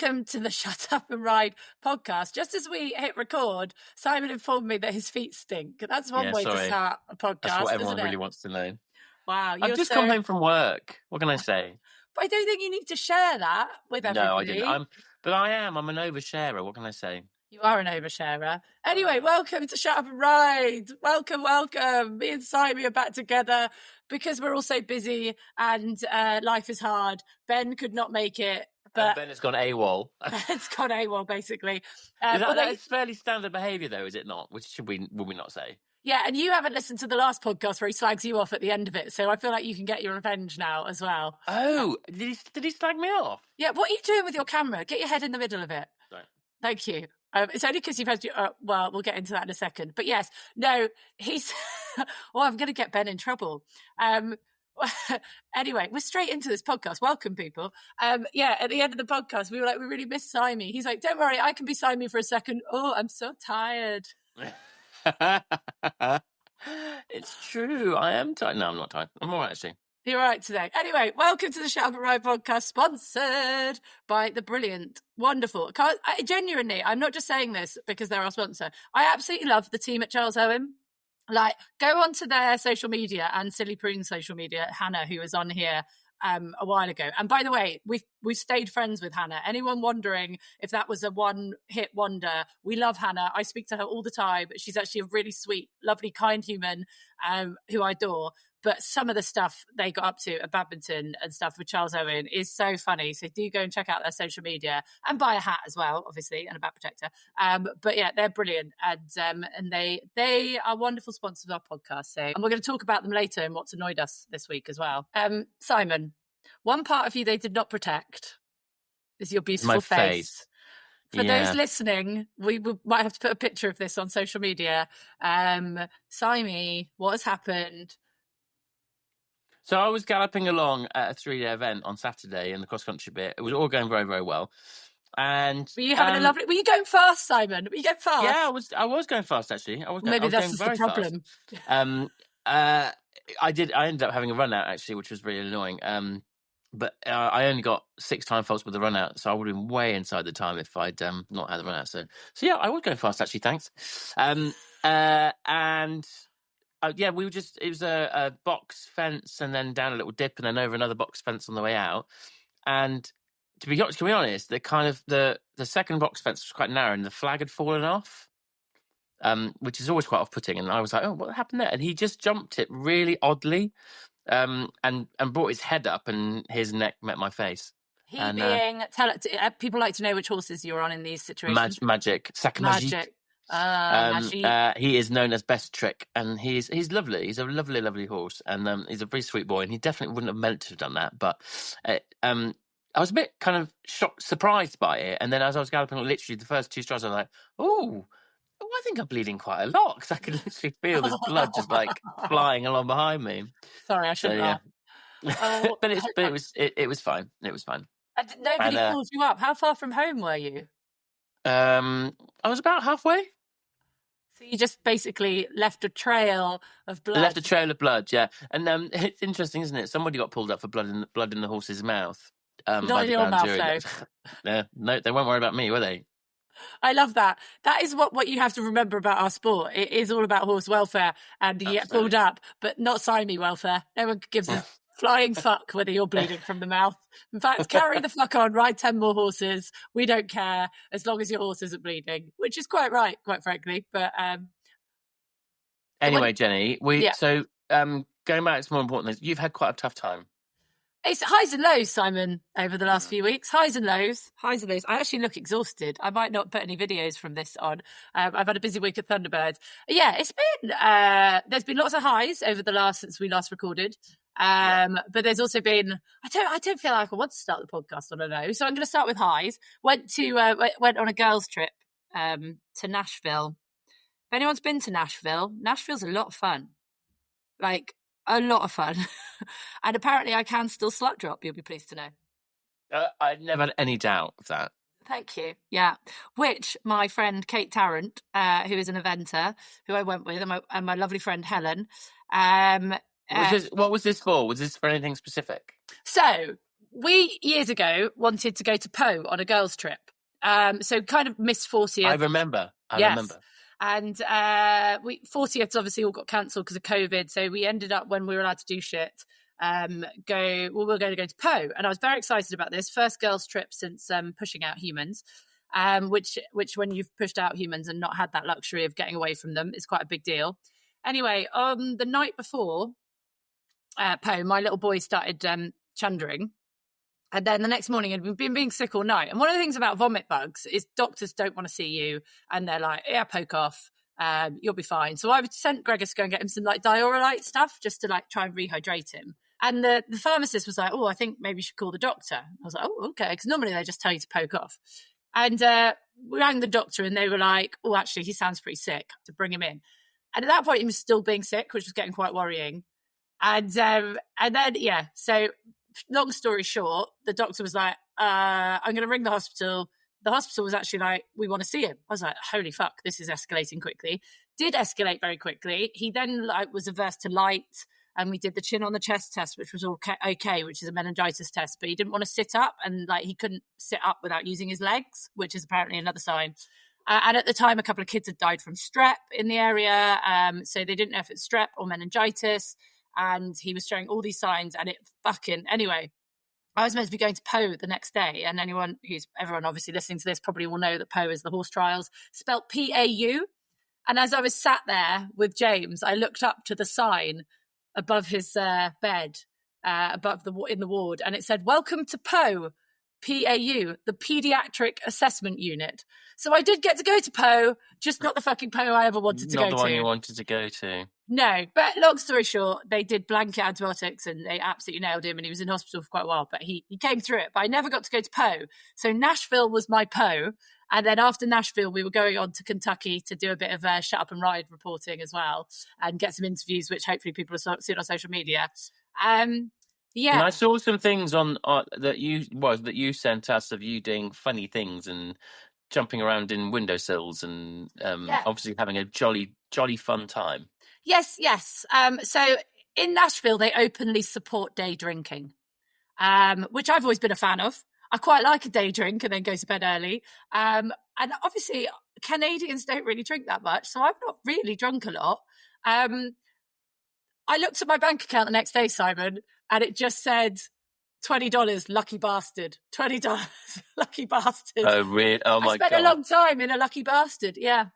welcome to the Shut Up and Ride podcast. Just as we hit record, Simon informed me that his feet stink. That's one way to start a podcast. That's what everyone really wants to know. Wow. I've just come home from work. What can I say? But I don't think you need to share that with everybody. No, I didn't. I'm an oversharer. What can I say? You are an oversharer. Anyway, welcome to Shut Up and Ride. Welcome. Me and Simon are back together because we're all so busy and life is hard. Ben could not make it. But Ben has gone AWOL. Ben's gone AWOL, basically. That's fairly standard behaviour, though, is it not? Which would we not say? Yeah, and you haven't listened to the last podcast where he slags you off at the end of it, so I feel like you can get your revenge now as well. Oh, did he slag me off? Yeah, what are you doing with your camera? Get your head in the middle of it. Right. Thank you. It's only because you've had well, we'll get into that in a second. But yes, no, he's... well, I'm going to get Ben in trouble. Anyway, we're straight into this podcast. Welcome, people. Yeah, at the end of the podcast, we were like, we really miss Simon. He's like, don't worry, I can be Simon for a second. Oh, I'm so tired. It's true. I am tired. No, I'm not tired. I'm all right, actually. You're right today. Anyway, welcome to the Shut Up and Ride podcast, sponsored by the brilliant, wonderful. Genuinely, I'm not just saying this because they're our sponsor. I absolutely love the team at Charles Owen. Like, go onto their social media and Silly Prune's social media, Hannah, who was on here a while ago. And by the way, we've stayed friends with Hannah. Anyone wondering if that was a one-hit wonder, we love Hannah. I speak to her all the time. She's actually a really sweet, lovely, kind human who I adore. But some of the stuff they got up to at badminton and stuff with Charles Owen is so funny. So do go and check out their social media and buy a hat as well, obviously, and a back protector. But yeah, they're brilliant. And they are wonderful sponsors of our podcast. So, and we're going to talk about them later and what's annoyed us this week as well. Simon, one part of you they did not protect is your beautiful face. For those listening, we might have to put a picture of this on social media. Simon, what has happened? So I was galloping along at a 3-day event on Saturday in the cross-country bit. It was all going very, very well. And were you having were you going fast, Simon? Were you going fast? Yeah, I was going fast, actually. Maybe that's the problem. I ended up having a run out, actually, which was really annoying. But I only got 6 time faults with the run out, so I would have been way inside the time if I'd not had the run out. So yeah, I was going fast, actually, thanks. Yeah, we were it was a box fence and then down a little dip and then over another box fence on the way out. And to be honest, the second box fence was quite narrow and the flag had fallen off, which is always quite off-putting. And I was like, oh, what happened there? And he just jumped it really oddly and brought his head up and his neck met my face. People like to know which horses you're on in these situations. Magic. He is known as Best Trick, and he's lovely. He's a lovely, lovely horse, and he's a very sweet boy. And he definitely wouldn't have meant to have done that, but I was a bit kind of surprised by it. And then as I was galloping, literally the first 2 strides, I was like, "Oh, I think I'm bleeding quite a lot," because I could literally feel this blood just like flying along behind me. Sorry, I shouldn't laugh. But it was fine. It was fine. Nobody called you up. How far from home were you? I was about halfway. So you just basically left a trail of blood. Left a trail of blood, yeah. And it's interesting, isn't it? Somebody got pulled up for blood in the horse's mouth. Not in your mouth, though. No, they won't worry about me, were they? I love that. That is what you have to remember about our sport. It is all about horse welfare, and you get pulled up, but not Simon welfare. No one gives a flying fuck whether you're bleeding from the mouth. In fact, carry the fuck on, ride 10 more horses. We don't care as long as your horse isn't bleeding, which is quite right, quite frankly. But anyway, Jenny, so going back to more important things, you've had quite a tough time. It's highs and lows, Simon, over the last few weeks. Highs and lows. I actually look exhausted. I might not put any videos from this on. I've had a busy week at Thunderbirds. Yeah, it's been there's been lots of highs over since we last recorded. But there's also been I don't feel like I want to start the podcast on a low, so I'm going to start with highs. Went on a girls' trip to Nashville. If anyone's been to Nashville's a lot of fun, like a lot of fun. And apparently I can still slut drop. You'll be pleased to know. I never had any doubt of that. Thank you. Yeah. Which my friend Kate Tarrant, who is an eventer, who I went with, and my lovely friend Helen. What was this for? Was this for anything specific? So we years ago wanted to go to Po on a girls' trip. So kind of missed 40th. I remember. And 40th obviously all got cancelled because of COVID. So we ended up, when we were allowed to do shit, we're going to go to Po. And I was very excited about this. First girls' trip since pushing out humans, which when you've pushed out humans and not had that luxury of getting away from them is quite a big deal. Anyway, the night before Po, my little boy started chundering. And then the next morning, I'd been being sick all night. And one of the things about vomit bugs is doctors don't want to see you. And they're like, yeah, poke off. You'll be fine. So I sent Gregor to go and get him some like Diorolite stuff just to like try and rehydrate him. And the pharmacist was like, oh, I think maybe you should call the doctor. I was like, oh, okay. Because normally they just tell you to poke off. And we rang the doctor and they were like, oh, actually, he sounds pretty sick, to bring him in. And at that point, he was still being sick, which was getting quite worrying. And then, yeah, so long story short, the doctor was like, I'm going to ring the hospital. The hospital was actually like, we want to see him. I was like, holy fuck, this is escalating quickly. Did escalate very quickly. He then was averse to light, and we did the chin on the chest test, which was all okay, which is a meningitis test, but he didn't want to sit up, and like he couldn't sit up without using his legs, which is apparently another sign. And at the time, a couple of kids had died from strep in the area, so they didn't know if it's strep or meningitis. And he was showing all these signs, and anyway, I was meant to be going to Po the next day. And everyone obviously listening to this probably will know that Po is the horse trials, spelt P-A-U. And as I was sat there with James, I looked up to the sign above his bed, in the ward, and it said, welcome to Po, PAU, the Pediatric Assessment Unit. So I did get to go to Po, just not the fucking Po I ever wanted to go to. Not the one you wanted to go to. No, but long story short, they did blanket antibiotics and they absolutely nailed him, and he was in hospital for quite a while, but he came through it. But I never got to go to Po. So Nashville was my Po. And then after Nashville, we were going on to Kentucky to do a bit of Shut Up and Ride reporting as well and get some interviews, which hopefully people have seen on social media. Yeah. And I saw some things on that you sent us of you doing funny things and jumping around in windowsills and obviously having a jolly fun time. Yes. So in Nashville, they openly support day drinking, which I've always been a fan of. I quite like a day drink and then go to bed early. And obviously, Canadians don't really drink that much, so I've not really drunk a lot. I looked at my bank account the next day, Simon, and it just said $20, lucky bastard. $20, lucky bastard. Oh, really? Oh, my God. I spent a long time in a lucky bastard, yeah.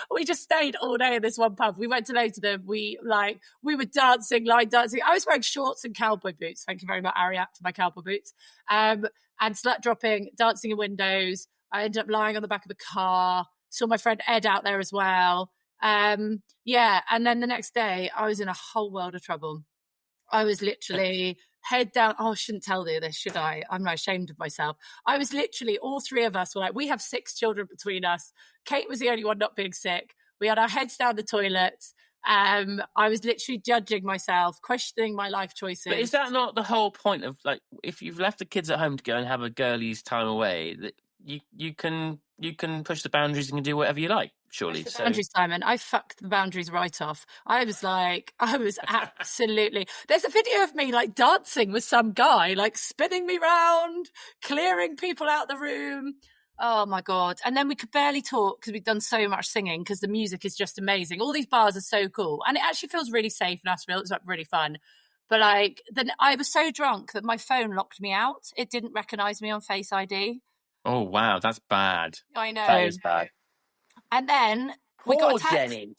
We just stayed all day in this one pub. We went to loads of them. We were dancing, line dancing. I was wearing shorts and cowboy boots. Thank you very much, Ariat, for my cowboy boots. And slut dropping, dancing in windows. I ended up lying on the back of the car. Saw my friend Ed out there as well. Yeah. And then the next day, I was in a whole world of trouble. I was literally head down. Oh, I shouldn't tell you this, should I? I'm not ashamed of myself. I was literally, all three of us were like, we have 6 children between us. Kate was the only one not being sick. We had our heads down the toilets. I was literally judging myself, questioning my life choices. But is that not the whole point of, like, if you've left the kids at home to go and have a girlies' time away, that you can push the boundaries and can do whatever you like, surely. Push the boundaries, Simon. I fucked the boundaries right off. I was absolutely. There's a video of me like dancing with some guy, like spinning me round, clearing people out the room. Oh my God. And then we could barely talk because we'd done so much singing because the music is just amazing. All these bars are so cool. And it actually feels really safe in Nashville. It's like really fun. But like, then I was so drunk that my phone locked me out. It didn't recognize me on Face ID. Oh, wow. That's bad. I know. That is bad. And then we got a taxi. Jenny.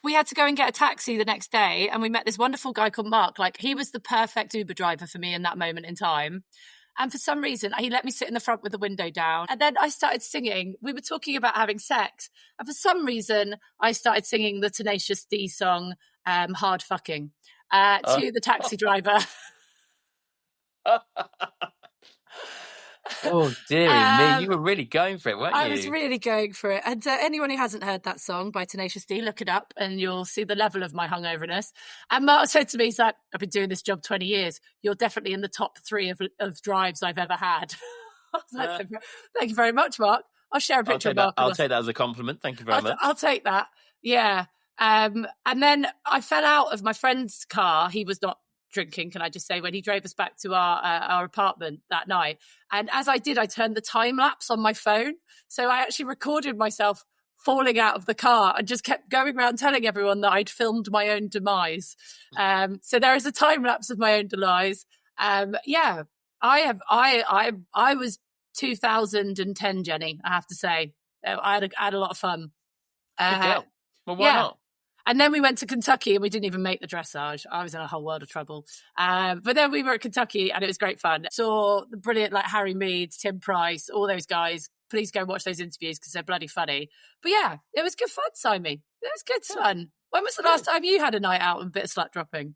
We had to go and get a taxi the next day. And we met this wonderful guy called Mark. Like, he was the perfect Uber driver for me in that moment in time. And for some reason, he let me sit in the front with the window down. And then I started singing. We were talking about having sex. And for some reason, I started singing the Tenacious D song, Hard Fucking, to the taxi driver. Oh, dearie me. You were really going for it, weren't you? I was really going for it. And anyone who hasn't heard that song by Tenacious D, look it up and you'll see the level of my hungoverness. And Mark said to me, he's like, I've been doing this job 20 years. You're definitely in the top 3 of drives I've ever had. I was like, thank you very much, Mark. I'll share a picture of Mark. I'll take that as a compliment. Thank you very much. I'll take that. Yeah. And then I fell out of my friend's car. He was not drinking, can I just say, when he drove us back to our apartment that night. And as I did, I turned the time lapse on my phone. So I actually recorded myself falling out of the car and just kept going around telling everyone that I'd filmed my own demise. So there is a time lapse of my own demise. Yeah, I was 2010 Jenny, I have to say. I had a lot of fun. Well, why not? And then we went to Kentucky and we didn't even make the dressage. I was in a whole world of trouble. But then we were at Kentucky and it was great fun. Saw the brilliant like Harry Mead, Tim Price, all those guys. Please go watch those interviews because they're bloody funny. But yeah, it was good fun, Simon. It was good fun. When was the last time you had a night out and a bit of slut dropping?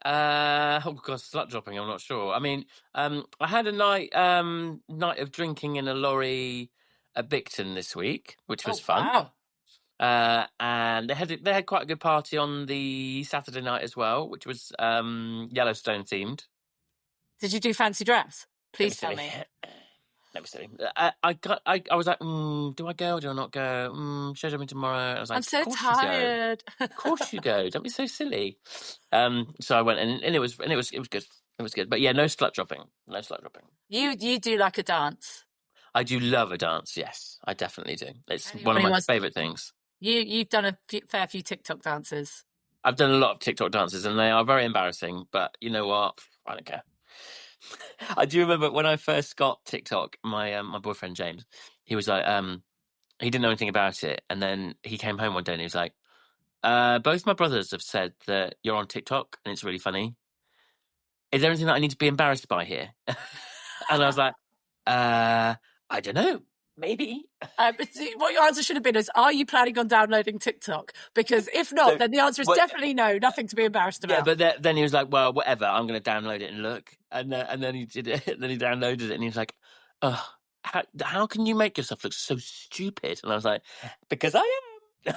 Oh god, slut dropping, I'm not sure. I mean, I had a night of drinking in a lorry at Bicton this week, which was fun. Wow. And they had quite a good party on the Saturday night as well, which was Yellowstone themed. Did you do fancy dress? Please tell me. Let me see. I was like, do I go or do I not go? Should I come in tomorrow? I was like, I'm so tired. Of course you go. Don't be so silly. So I went and it was good. It was good. But yeah, no slut dropping. No slut dropping. You do like a dance. I do love a dance. Yes, I definitely do. It's one of my favourite things. You've done a fair few TikTok dances. I've done a lot of TikTok dances and they are very embarrassing. But you know what? I don't care. I do remember when I first got TikTok, my boyfriend James, he was like, he didn't know anything about it, and then he came home one day and he was like, both my brothers have said that you're on TikTok and it's really funny. Is there anything that I need to be embarrassed by here? And I was like, I don't know. Maybe. What your answer should have been is, are you planning on downloading TikTok? Because if not, then the answer is definitely no, nothing to be embarrassed about. Yeah, but then he was like, well, whatever, I'm going to download it and look. And then he did it, and then he downloaded it, and he was like, oh, how can you make yourself look so stupid? And I was like, because I am.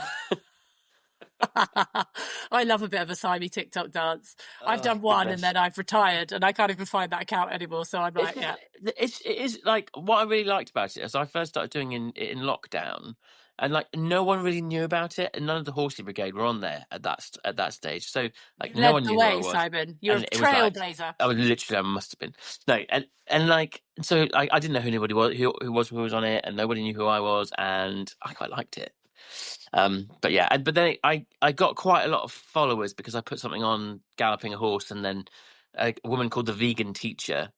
I love a bit of a Simey TikTok dance. I've done one and then I've retired and I can't even find that account anymore. So I'm like, it is like what I really liked about it as I first started doing in lockdown, and like no one really knew about it, and none of the Horsey Brigade were on there at that stage. So like no one knew who I was. Simon, you're a trailblazer. I was literally, I must have been. No, and like so I didn't know who anybody was, who was on it, and nobody knew who I was, and I quite liked it. But yeah, but then I got quite a lot of followers because I put something on galloping a horse, and then a woman called the Vegan Teacher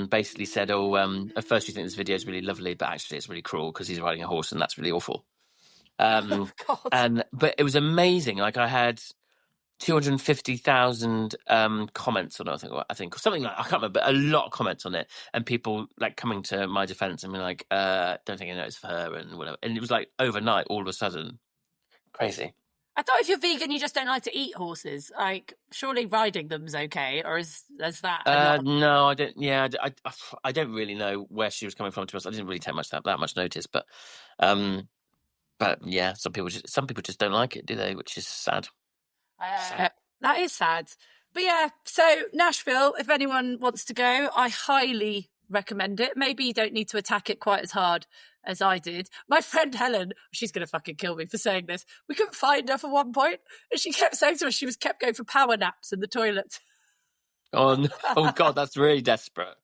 basically said, at first you think this video is really lovely, but actually it's really cruel because he's riding a horse and that's really awful. But it was amazing. Like I had 250,000 comments on it, I think something like, I can't remember, but a lot of comments on it, and people like coming to my defense and being like, don't think I know it's for her and whatever. And it was like overnight, all of a sudden, crazy. I thought if you're vegan, you just don't like to eat horses. Like, surely riding them's okay, or is that? No, I don't. Yeah, I don't really know where she was coming from. To us, I didn't really take that much notice, but yeah, some people just don't like it, do they? Which is sad. That is sad. But yeah, so Nashville, if anyone wants to go, I highly recommend it. Maybe you don't need to attack it quite as hard as I did. My friend Helen, she's going to fucking kill me for saying this, we couldn't find her for one point, and she kept saying to us she kept going for power naps in the toilet. Oh God, that's really desperate.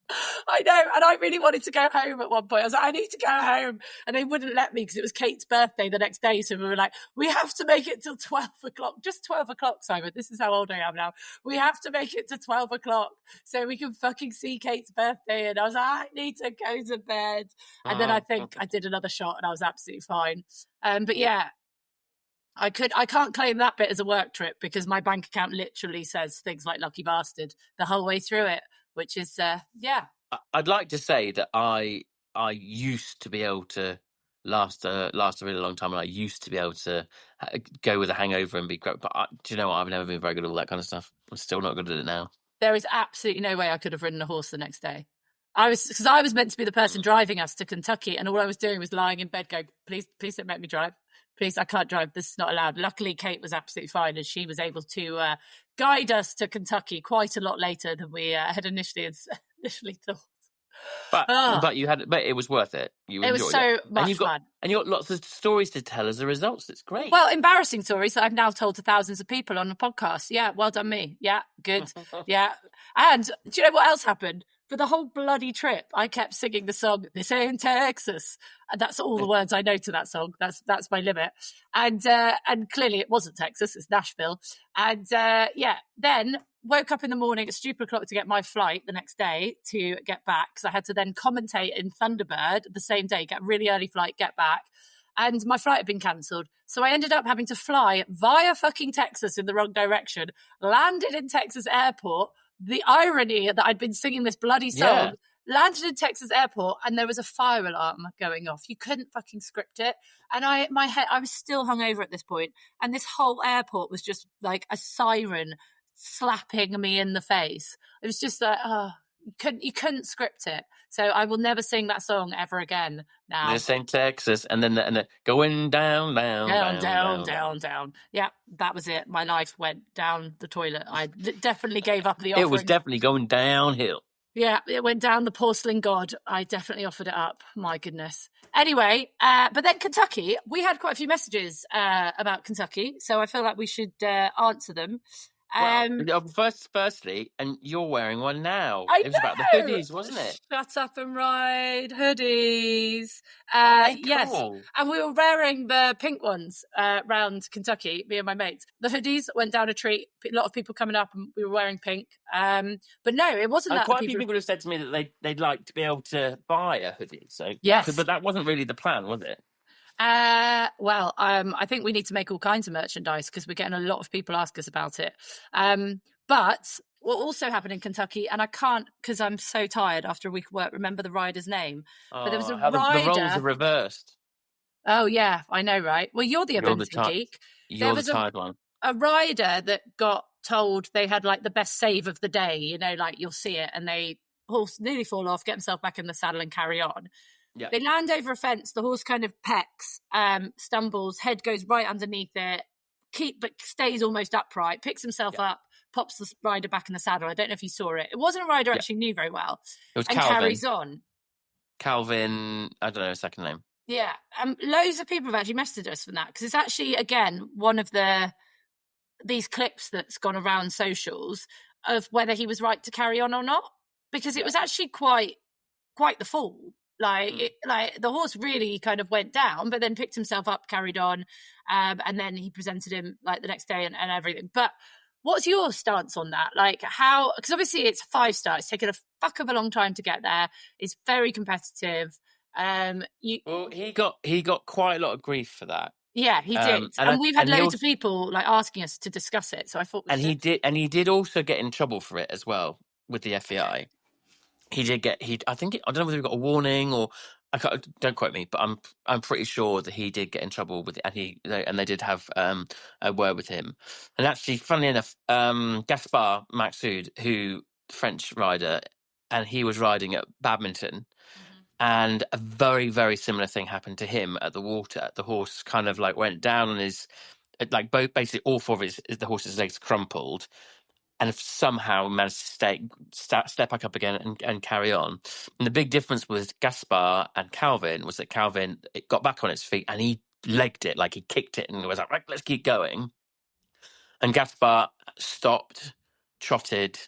I know, and I really wanted to go home at one point. I was like, I need to go home, and they wouldn't let me because it was Kate's birthday the next day. So we were like, we have to make it till 12 o'clock, just 12 o'clock, Simon. This is how old I am now. We have to make it to 12 o'clock so we can fucking see Kate's birthday. And I was like, I need to go to bed. And then I think I did another shot, and I was absolutely fine. But yeah. I can't claim that bit as a work trip because my bank account literally says things like lucky bastard the whole way through it, which is, yeah. I'd like to say that I used to be able to last a really long time, and I used to be able to go with a hangover and be great. But do you know what? I've never been very good at all that kind of stuff. I'm still not good at it now. There is absolutely no way I could have ridden a horse the next day. I was meant to be the person driving us to Kentucky, and all I was doing was lying in bed going, please don't make me drive. Please, I can't drive. This is not allowed. Luckily, Kate was absolutely fine, and she was able to guide us to Kentucky quite a lot later than we had initially thought. But Oh, it was worth it. You it was enjoyed it, so and much fun. you got lots of stories to tell as a result. So it's great. Well, embarrassing stories that I've now told to thousands of people on the podcast. Yeah, well done me. Yeah, good. Yeah. And do you know what else happened? For the whole bloody trip, I kept singing the song, "This Ain't Texas." And that's all the words I know to that song. That's my limit. And clearly it wasn't Texas, it's Nashville. And yeah, then woke up in the morning at stupid o'clock to get my flight the next day to get back, because I had to then commentate in Thunderbird the same day, get a really early flight, get back. And my flight had been cancelled. So I ended up having to fly via fucking Texas in the wrong direction, landed in Texas airport. The irony that I'd been singing this bloody song, landed in Texas airport, and there was a fire alarm going off. You couldn't fucking script it. And I was still hungover at this point, and this whole airport was just like a siren slapping me in the face. It was just like, oh, you couldn't script it. So I will never sing that song ever again now. This ain't Texas, and then going down. Yeah, that was it. My life went down the toilet. I definitely gave up the offering. It was definitely going downhill. Yeah, it went down the porcelain god. I definitely offered it up. My goodness. Anyway, but then Kentucky, we had quite a few messages about Kentucky, so I feel like we should answer them. Firstly, and you're wearing one now. It was about the hoodies, wasn't it? Shut up and ride hoodies. Cool. Yes, and we were wearing the pink ones round Kentucky, me and my mates. The hoodies went down a treat. A lot of people coming up, and we were wearing pink. But no, it wasn't that. Quite a few people have said to me that they'd like to be able to buy a hoodie. So yes, but that wasn't really the plan, was it? I think we need to make all kinds of merchandise, because we're getting a lot of people ask us about it. But what also happened in Kentucky, and I can't, because I'm so tired after a week of work, remember the rider's name. But there was a rider. The roles are reversed. Oh yeah, I know, right? Well, you're the eventing geek. You're the tired one. A rider that got told they had like the best save of the day. You know, like you'll see it, and they horse nearly fall off, get himself back in the saddle, and carry on. Yeah. They land over a fence. The horse kind of pecks, stumbles, head goes right underneath it, but stays almost upright, picks himself up, pops the rider back in the saddle. I don't know if you saw it. It wasn't a rider I actually knew very well. It was and Calvin. Carries on. Calvin, I don't know his second name. Yeah. Loads of people have actually messaged us from that, because it's actually, again, one of these clips that's gone around socials of whether he was right to carry on or not, because it was actually quite the fall. Like the horse really kind of went down, but then picked himself up, carried on, and then he presented him like the next day and everything. But what's your stance on that? Like how? Because obviously it's a 5-star. It's taken a fuck of a long time to get there. It's very competitive. He got quite a lot of grief for that. Yeah, he did, and we've had loads of people like asking us to discuss it. So I thought, he did also get in trouble for it as well with the FEI. He did get. I don't know whether he got a warning or. Don't quote me, but I'm pretty sure that he did get in trouble with it, and they did have a word with him. And actually, funnily enough, Gaspard Maxud, who French rider, and he was riding at badminton, and a very, very similar thing happened to him at the water. The horse kind of like went down on his, like basically all 4 of the horse's legs crumpled. And somehow managed to step back up again and carry on. And the big difference with Gaspard and Calvin was that Calvin got back on its feet and he legged it, like he kicked it and was like, right, let's keep going. And Gaspard stopped, trotted,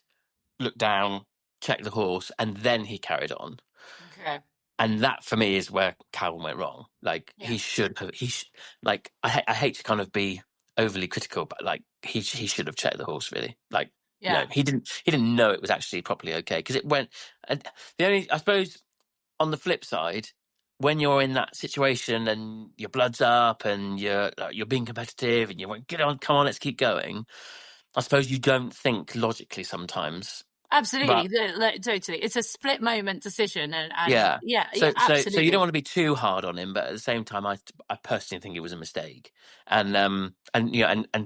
looked down, checked the horse, and then he carried on. Okay. And that for me is where Calvin went wrong. Like he should have. Like I hate to kind of be overly critical, but like he should have checked the horse really. Like he didn't know it was actually properly okay, because it went. I suppose on the flip side, when you're in that situation and your blood's up and you're being competitive and you want get on, come on, let's keep going. I suppose you don't think logically sometimes. Absolutely, totally. It's a split moment decision, and absolutely. So you don't want to be too hard on him, but at the same time, I personally think it was a mistake. And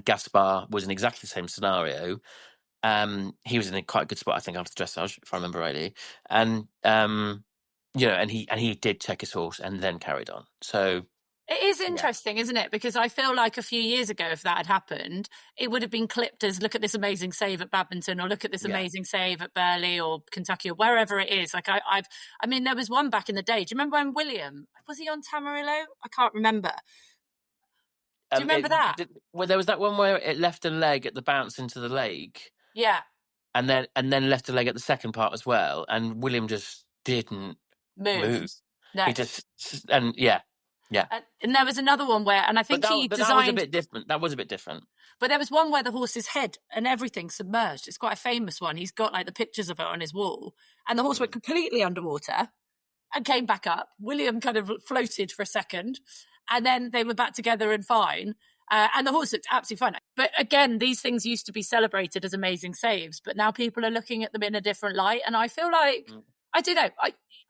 Gaspard was in exactly the same scenario. He was in a quite good spot, I think, after dressage, if I remember rightly. And and he did check his horse and then carried on. So It is interesting, isn't it? Because I feel like a few years ago, if that had happened, it would have been clipped as, look at this amazing save at Badminton, or look at this amazing save at Burley or Kentucky or wherever it is. Like I mean, there was one back in the day. Do you remember when William, was he on Tamarillo? I can't remember. Do you remember that? Well, there was that one where it left a leg at the bounce into the lake. Yeah. And then left a leg at the second part as well. And William just didn't move. No. He just, and yeah. And there was another one where, and I think he designed... That was a bit different. That was a bit different. But there was one where the horse's head and everything submerged. It's quite a famous one. He's got like the pictures of it on his wall. And the horse went completely underwater and came back up. William kind of floated for a second. And then they were back together and fine. And the horse looked absolutely fine. But again, these things used to be celebrated as amazing saves. But now people are looking at them in a different light. And I feel like... I don't know.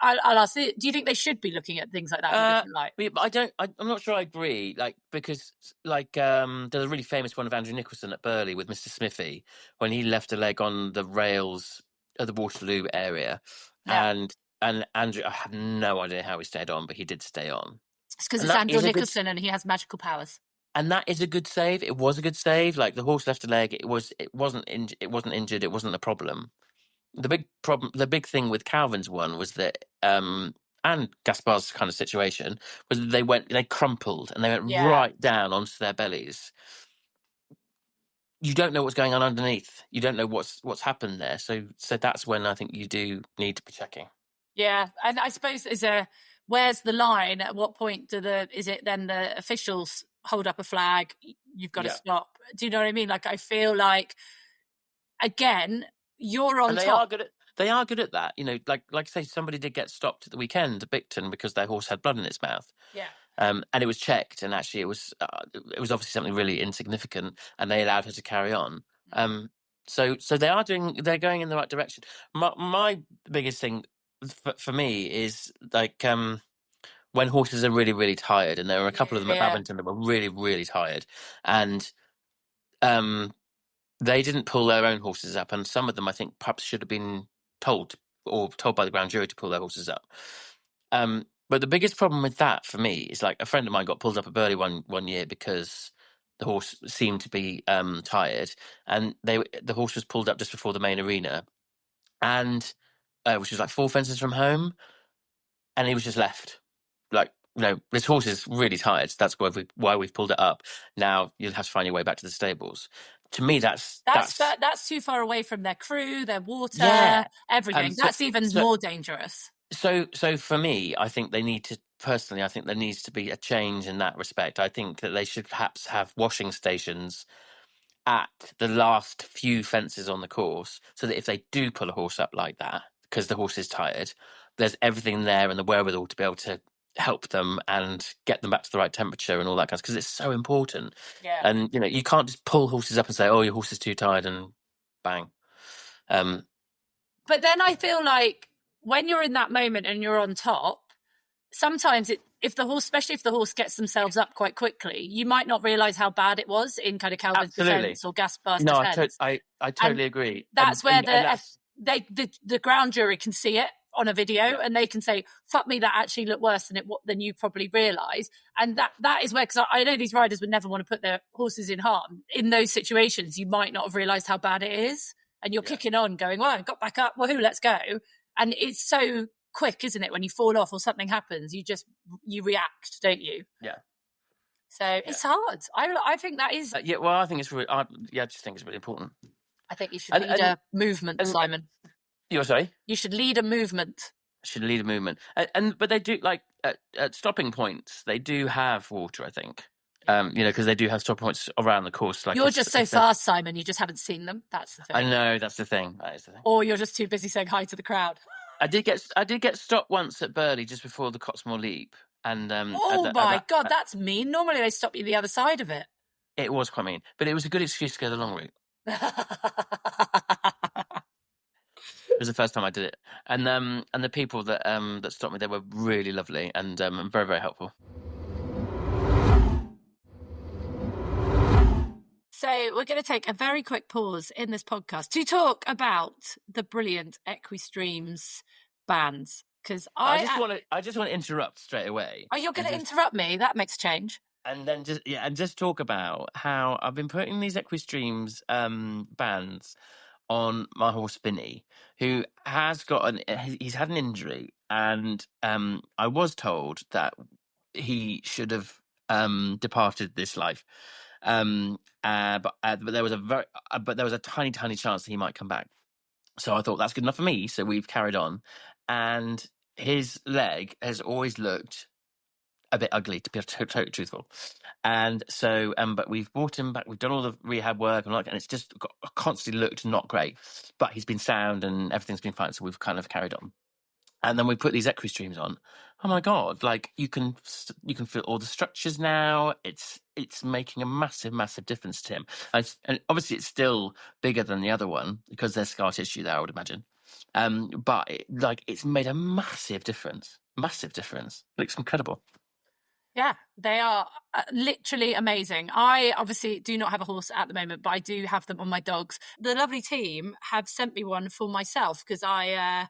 I'll ask you, do you think they should be looking at things like that in a different light? I'm not sure I agree. Like, because like there's a really famous one of Andrew Nicholson at Burley with Mr. Smithy when he left a leg on the rails at the Waterloo area. Yeah. And Andrew, I have no idea how he stayed on, but he did stay on. It's because it's Andrew Nicholson and he has magical powers. And that is a good save. It was a good save. Like the horse left a leg. It wasn't injured. It wasn't a problem. The big thing with Calvin's one was that, and Gaspar's kind of situation was that they crumpled and they went right down onto their bellies. You don't know what's going on underneath. You don't know what's happened there. So that's when I think you do need to be checking. Yeah, and I suppose where's the line? At what point is it then the officials hold up a flag? You've got to stop. Do you know what I mean? Like I feel like again. You're on top. They are good at that. You know, like I say, somebody did get stopped at the weekend at Bicton because their horse had blood in its mouth. Yeah. And it was checked, and actually it was obviously something really insignificant, and they allowed her to carry on. So they're going in the right direction. My biggest thing for me is like when horses are really, really tired, and there were a couple of them at Badminton that were really, really tired, and they didn't pull their own horses up, and some of them, I think, perhaps should have been told by the grand jury to pull their horses up. But the biggest problem with that for me is like a friend of mine got pulled up at Burley one year because the horse seemed to be tired, and the horse was pulled up just before the main arena, and which was like 4 fences from home, and he was just left. Like, this horse is really tired. So that's why we've pulled it up. Now you'll have to find your way back to the stables. To me, that's too far away from their crew, their water, everything. That's even more dangerous. So for me, I think there needs to be a change in that respect. I think that they should perhaps have washing stations at the last few fences on the course, so that if they do pull a horse up like that, because the horse is tired, there's everything there and the wherewithal to be able to help them and get them back to the right temperature and all that kind of, because it's so important. Yeah. And you can't just pull horses up and say, oh, your horse is too tired, and bang. But then I feel like when you're in that moment and you're on top, sometimes especially if the horse gets themselves up quite quickly, you might not realise how bad it was in kind of Calvin's defence or Gaspar's defence. I totally agree. That's where the ground jury can see it on a video, and they can say, fuck me, that actually looked worse than you probably realise. And that is where, because I know these riders would never want to put their horses in harm. In those situations, you might not have realised how bad it is, and you're kicking on going, well, I got back up, woohoo, let's go. And it's so quick, isn't it? When you fall off or something happens, you react, don't you? Yeah. So it's hard. I think that is... well, I think it's really... I just think it's really important. I think you should lead a movement, Simon. You're sorry? You should lead a movement. But they do, like, at stopping points, they do have water, I think. Because they do have stopping points around the course. Like, you're just so fast, Simon, you just haven't seen them. That's the thing. I know, that's the thing. That is the thing. Or you're just too busy saying hi to the crowd. I did get stopped once at Burley just before the Cottesmore Leap. And God, that's mean. Normally they stop you the other side of it. It was quite mean. But it was a good excuse to go the long route. It was the first time I did it, and the people that stopped me, they were really lovely and very, very helpful. So we're going to take a very quick pause in this podcast to talk about the brilliant Equestrians bands. Because I just want to interrupt straight away. Oh, you're going to interrupt me? That makes a change. And then just talk about how I've been putting these equestrians bands on my horse Spinny, who has he's had an injury, and I was told that he should have departed this life, but there was a tiny chance that he might come back. So I thought that's good enough for me. So we've carried on, and his leg has always looked a bit ugly, to be totally truthful. And so, but we've brought him back. We've done all the rehab work and it's just constantly looked not great. But he's been sound and everything's been fine. So we've kind of carried on. And then we put these equistreams on. Oh my God! Like you can feel all the structures now. It's making a massive difference to him. And obviously, it's still bigger than the other one because there's scar tissue there, I would imagine. But it's made a massive difference. Massive difference. It looks incredible. Yeah, they are literally amazing. I obviously do not have a horse at the moment, but I do have them on my dogs. The lovely team have sent me one for myself because I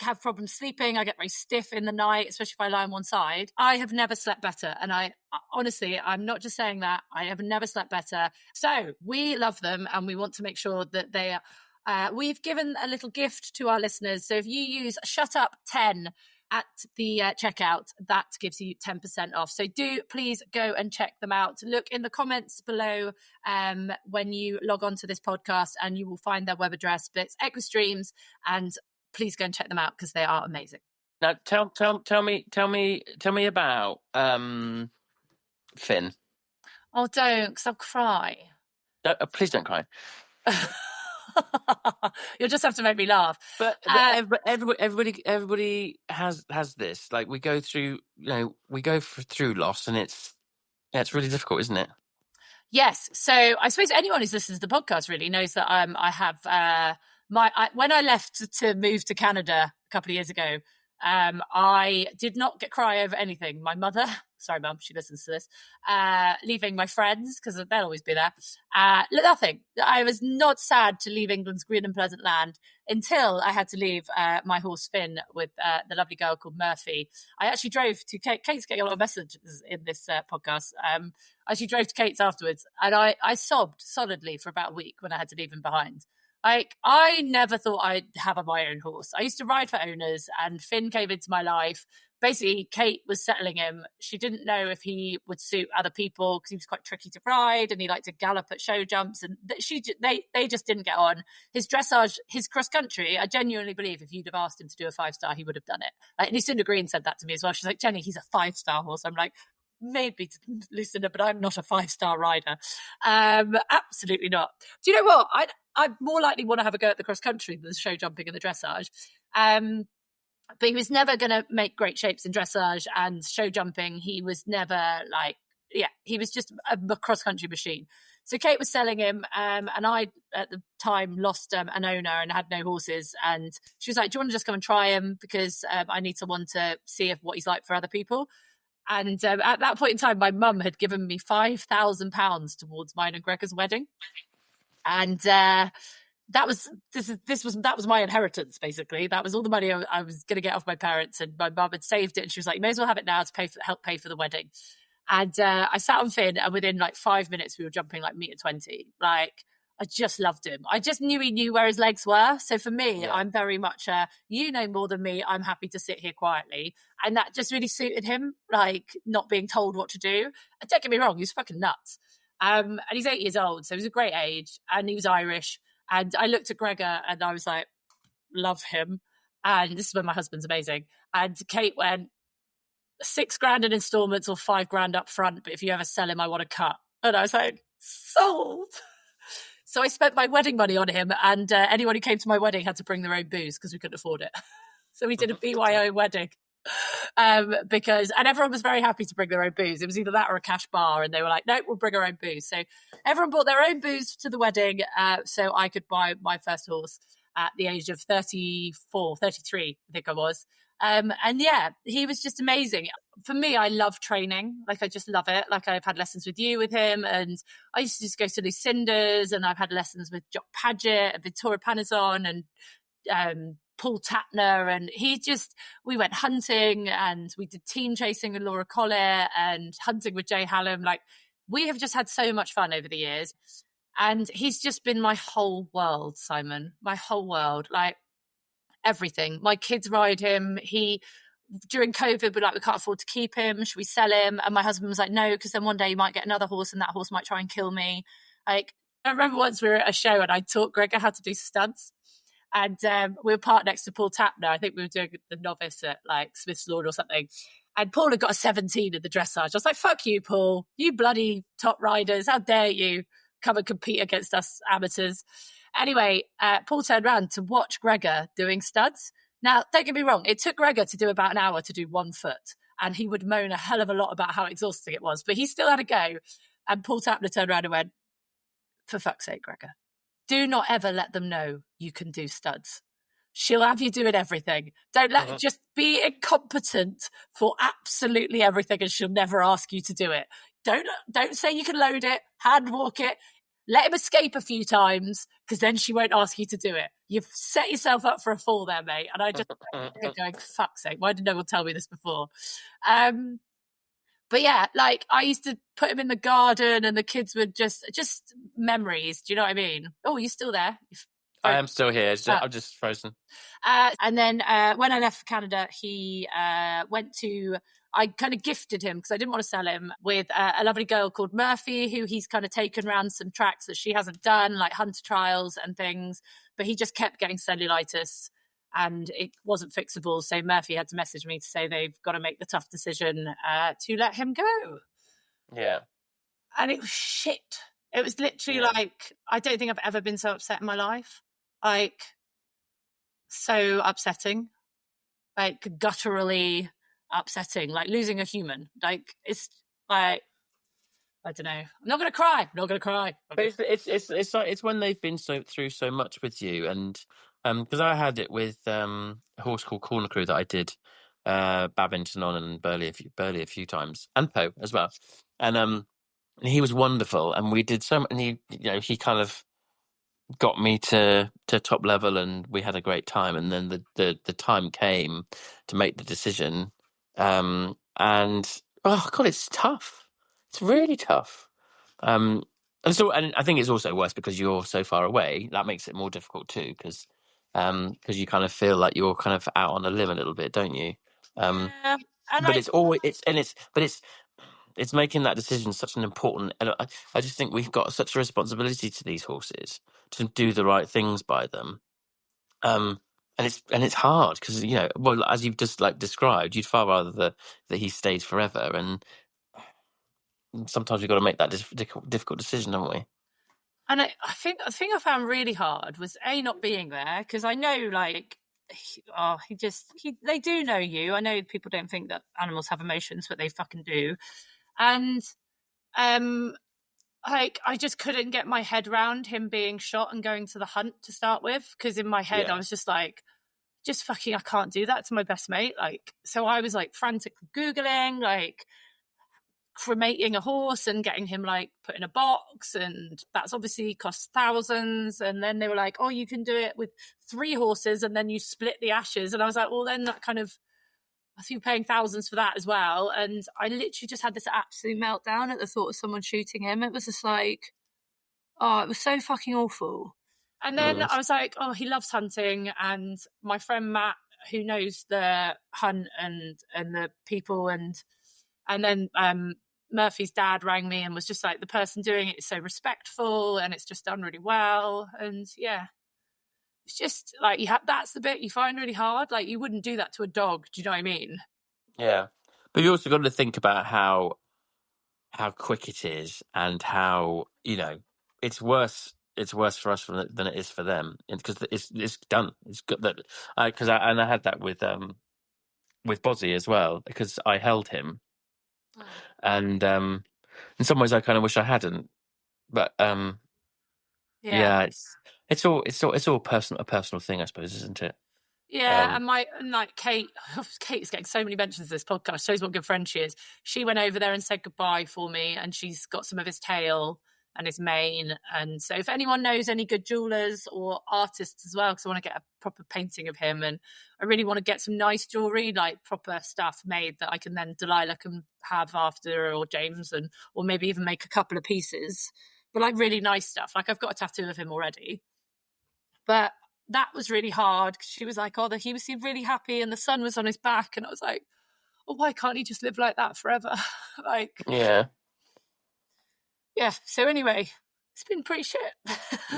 have problems sleeping. I get very stiff in the night, especially if I lie on one side. I have never slept better. And I honestly, I'm not just saying that. I have never slept better. So we love them and we want to make sure that they are. We've given a little gift to our listeners. So if you use Shut Up 10 at the checkout, that gives you 10% off. So do please go and check them out. Look in the comments below when you log on to this podcast and you will find their web address. But it's Equistreams, and please go and check them out because they are amazing. Now tell me about Finn. Oh, don't, because I'll cry. Please don't cry. You'll just have to make me laugh. But everybody has this. Like we go through, through loss, and it's really difficult, isn't it? Yes. So I suppose anyone who's listened to the podcast really knows that I have when I left to move to Canada a couple of years ago, I did not cry over anything. My mother, sorry, Mum, she listens to this, leaving my friends, because they'll always be there. Nothing. I was not sad to leave England's green and pleasant land until I had to leave my horse Finn with the lovely girl called Murphy. I actually drove to Kate's getting a lot of messages in this podcast. I actually drove to Kate's afterwards, and I sobbed solidly for about a week when I had to leave him behind. Like, I never thought I'd have my own horse. I used to ride for owners, and Finn came into my life. Basically, Kate was settling him. She didn't know if he would suit other people because he was quite tricky to ride, and he liked to gallop at show jumps, and they just didn't get on. His dressage, his cross country, I genuinely believe if you'd have asked him to do a 5-star, he would have done it. And Lucinda Green said that to me as well. She's like, Jenny, he's a 5-star horse. I'm like, maybe Lucinda, but I'm not a 5-star rider. Absolutely not. Do you know what? I'd more likely want to have a go at the cross country than the show jumping and the dressage. But he was never going to make great shapes in dressage and show jumping. He was never he was just a cross country machine. So Kate was selling him, and I at the time lost an owner and had no horses. And she was like, "Do you want to just come and try him? Because I need someone to see what he's like for other people." And at that point in time, my mum had given me £5,000 towards mine and Gregor's wedding, and that was my inheritance. Basically, that was all the money I was going to get off my parents, and my mum had saved it. And she was like, "You may as well have it now to help pay for the wedding." And I sat on Finn, and within like 5 minutes, we were jumping like 1.20 m. Like, I just loved him. I just knew he knew where his legs were. So for me, I'm very much you know more than me. I'm happy to sit here quietly. And that just really suited him, like not being told what to do. And don't get me wrong, he was fucking nuts. And he's 8 years old, so he was a great age, and he was Irish. And I looked at Gregor and I was like, love him. And this is when my husband's amazing. And Kate went, $6,000 in installments or $5,000 up front, but if you ever sell him, I want a cut. And I was like, sold. So I spent my wedding money on him, and anyone who came to my wedding had to bring their own booze because we couldn't afford it. So we did a BYO wedding and everyone was very happy to bring their own booze. It was either that or a cash bar, and they were like, no, we'll bring our own booze. So everyone brought their own booze to the wedding, so I could buy my first horse at the age of 33, I think I was. And yeah, he was just amazing. For me, I love training. Like, I just love it. Like, I've had lessons with him, and I used to just go to Lucinda's, and I've had lessons with Jock Paget and Victoria Panizon and Paul Tatner, and we went hunting, and we did team chasing with Laura Collier and hunting with Jay Hallam. Like, we have just had so much fun over the years. And he's just been my whole world, Simon, my whole world, like everything. My kids ride him. During COVID, we're like, we can't afford to keep him. Should we sell him? And my husband was like, no, because then one day you might get another horse and that horse might try and kill me. Like, I remember once we were at a show and I taught Gregor how to do stunts. And we were parked next to Paul Tatner. I think we were doing the novice at like Smith's Lawn or something. And Paul had got a 17 in the dressage. I was like, fuck you, Paul. You bloody top riders. How dare you come and compete against us amateurs. Anyway, Paul turned around to watch Gregor doing studs. Now, don't get me wrong, it took Gregor to do about an hour to do 1 foot, and he would moan a hell of a lot about how exhausting it was, but he still had a go. And Paul Tatner turned around and went, for fuck's sake, Gregor, do not ever let them know you can do studs. She'll have you doing everything. Just be incompetent for absolutely everything, and she'll never ask you to do it. Don't say you can load it, hand walk it. Let him escape a few times, because then she won't ask you to do it. You've set yourself up for a fall there, mate. And I just going, fuck's sake, why did no one tell me this before? But yeah, like, I used to put him in the garden and the kids would just memories. Do you know what I mean? Oh, you're still there? I am still here. I'm just frozen. And then when I left for Canada, I kind of gifted him, because I didn't want to sell him, with a lovely girl called Murphy, who he's kind of taken around some tracks that she hasn't done, like hunter trials and things. But he just kept getting cellulitis and it wasn't fixable. So Murphy had to message me to say they've got to make the tough decision to let him go. Yeah. And it was shit. It was literally like, I don't think I've ever been so upset in my life. Like, so upsetting. Like, gutturally upsetting, like losing a human. Like, it's like, I don't know. I'm not gonna cry. But it's when they've been through so much with you, and because I had it with a horse called Corner Crew that I did Babington on, and Burley a few times, and Poe as well, and he was wonderful, and we did so much, and he kind of got me to top level, and we had a great time, and then the time came to make the decision, and oh god, it's tough. It's really tough. And I think it's also worse because you're so far away. That makes it more difficult too, because you kind of feel like you're kind of out on a limb a little bit, don't you? Yeah, but it's making that decision such an important. And I just think we've got such a responsibility to these horses to do the right things by them. And it's hard because well, as you've just like described, you'd far rather that he stays forever, and sometimes we've got to make that difficult decision, haven't we? And I think the thing I found really hard was not being there, because I know, like, they do know you. I know people don't think that animals have emotions, but they fucking do. And like, I just couldn't get my head around him being shot and going to the hunt to start with, because in my head I was just like, I can't do that to my best mate. Like, so I was like frantically Googling, like, cremating a horse and getting him like put in a box, and that's obviously costs thousands. And then they were like, oh, you can do it with 3 horses and then you split the ashes. And I was like, well, then that kind of, I think you're paying thousands for that as well. And I literally just had this absolute meltdown at the thought of someone shooting him. It was just like, oh, it was so fucking awful. And then I was like, oh, he loves hunting. And my friend Matt, who knows the hunt and the people, and then Murphy's dad rang me and was just like, the person doing it is so respectful and it's just done really well. And yeah, it's just like, that's the bit you find really hard. Like, you wouldn't do that to a dog. Do you know what I mean? Yeah. But you also got to think about how quick it is, and how, it's worse for us than it is for them, because it's done. It's good that, because I had that with Bozzy as well, because I held him. And in some ways I kind of wish I hadn't, but yeah, it's all a personal thing, I suppose, isn't it? Yeah, and like Kate's getting so many mentions of this podcast. Shows what a good friend she is. She went over there and said goodbye for me, and she's got some of his tail. and his mane. And so if anyone knows any good jewelers or artists as well, because I want to get a proper painting of him, and I really want to get some nice jewelry, like proper stuff made that I can then Delilah can have after, or James, and or maybe even make a couple of pieces, but like really nice stuff. Like I've got a tattoo of him already, but that was really hard because she was like, oh, he seemed really happy and the sun was on his back, and I was like, oh, why can't he just live like that forever? Like, Yeah. So anyway, it's been pretty shit.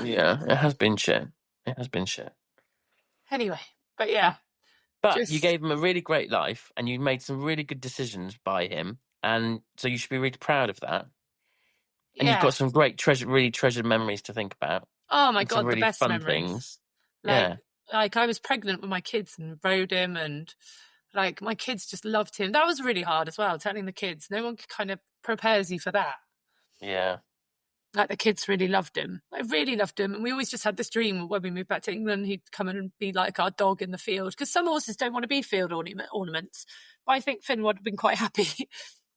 Yeah, it has been shit. It has been shit. Anyway, but yeah. But you gave him a really great life, and you made some really good decisions by him, and so you should be really proud of that. And you've got some great really treasured memories to think about. Oh my God, some really the best fun memories. things. Like I was pregnant with my kids and rode him, and like my kids just loved him. That was really hard as well, telling the kids. No one kind of prepares you for that. Yeah. Like the kids really loved him. I really loved him. And we always just had this dream when we moved back to England, he'd come in and be like our dog in the field. Because some horses don't want to be field ornaments. But I think Finn would have been quite happy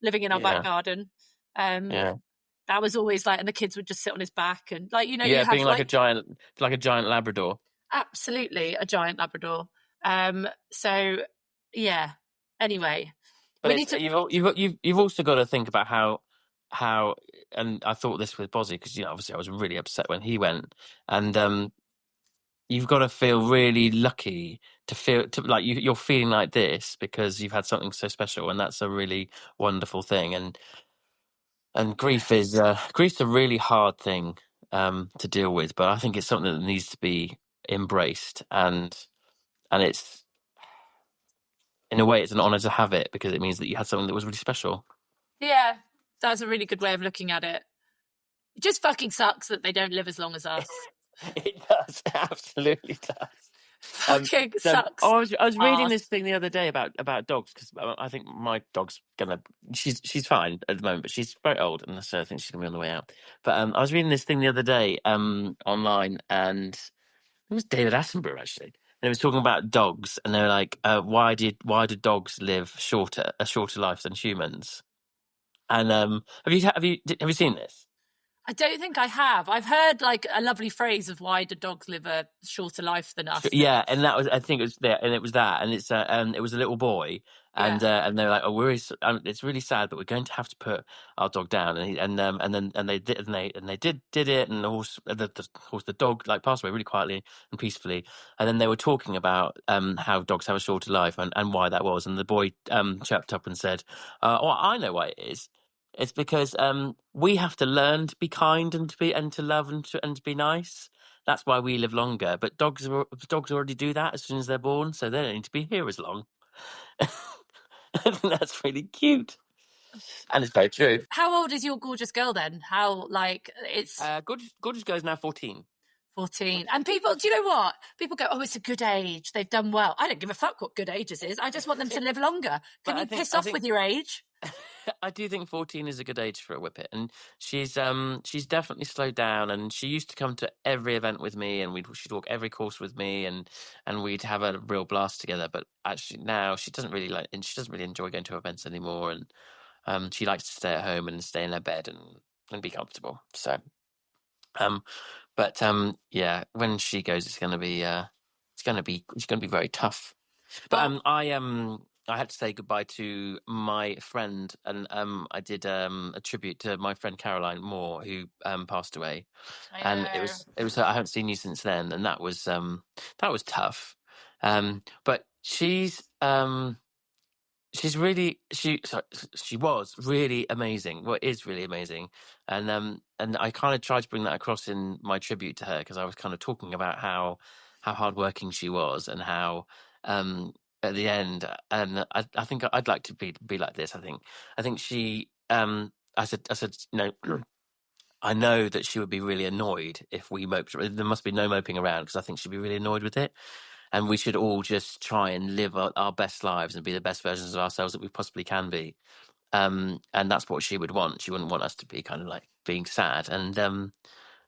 living in our back garden. That was always like, and the kids would just sit on his back and like, you have being like a giant Labrador. Absolutely, a giant Labrador. So yeah. Anyway, but you've also got to think about how, and I thought this with Bozzy because obviously I was really upset when he went, and you've got to feel really lucky to feel like you're feeling like this because you've had something so special, and that's a really wonderful thing. And grief is grief's a really hard thing to deal with, but I think it's something that needs to be embraced, and it's, in a way, it's an honor to have it because it means that you had something that was really special. Yeah, that's a really good way of looking at it. It just fucking sucks that they don't live as long as us. It does. It absolutely does. Fucking sucks. I was reading this thing the other day about dogs because I think my dog's she's fine at the moment, but she's very old, and so I think she's gonna be on the way out. But I was reading this thing the other day online, and it was David Attenborough actually, and it was talking about dogs, and they were like, why do dogs live a shorter life than humans? And have you seen this? I don't think I have. I've heard like a lovely phrase of why do dogs live a shorter life than us. Yeah, and that was, I think it was there, and it was that, and it's it was a little boy, and they're like, oh, it's really sad, but we're going to have to put our dog down, and they did it, and the dog like passed away really quietly and peacefully, and then they were talking about how dogs have a shorter life and why that was, and the boy chirped up and said, well, I know why it is. It's because we have to learn to be kind and to love and to be nice. That's why we live longer. But dogs already do that as soon as they're born, so they don't need to be here as long. That's really cute, and it's very true. How old is your gorgeous girl then? How it's gorgeous girl is now 14. 14. And people, do you know what? People go, oh, it's a good age. They've done well. I don't give a fuck what good age is. I just want them to live longer. Can you piss off with your age? I do think 14 is a good age for a whippet, and she's definitely slowed down. And she used to come to every event with me, and she'd walk every course with me, and we'd have a real blast together. But actually now she doesn't really enjoy going to events anymore, and she likes to stay at home and stay in her bed and be comfortable. So, yeah, when she goes, it's gonna be very tough. But I had to say goodbye to my friend, and I did a tribute to my friend Caroline Moore, who passed away, and it was I haven't seen you since then, and that was tough. But she was really amazing. Well, is really amazing, and I kind of tried to bring that across in my tribute to her because I was kind of talking about how hardworking she was and how at the end, and I think I'd like to be like this. I think she I said I know that she would be really annoyed if we moped. There must be no moping around because I think she'd be really annoyed with it. And we should all just try and live our best lives and be the best versions of ourselves that we possibly can be. And that's what she would want. She wouldn't want us to be kind of like being sad. And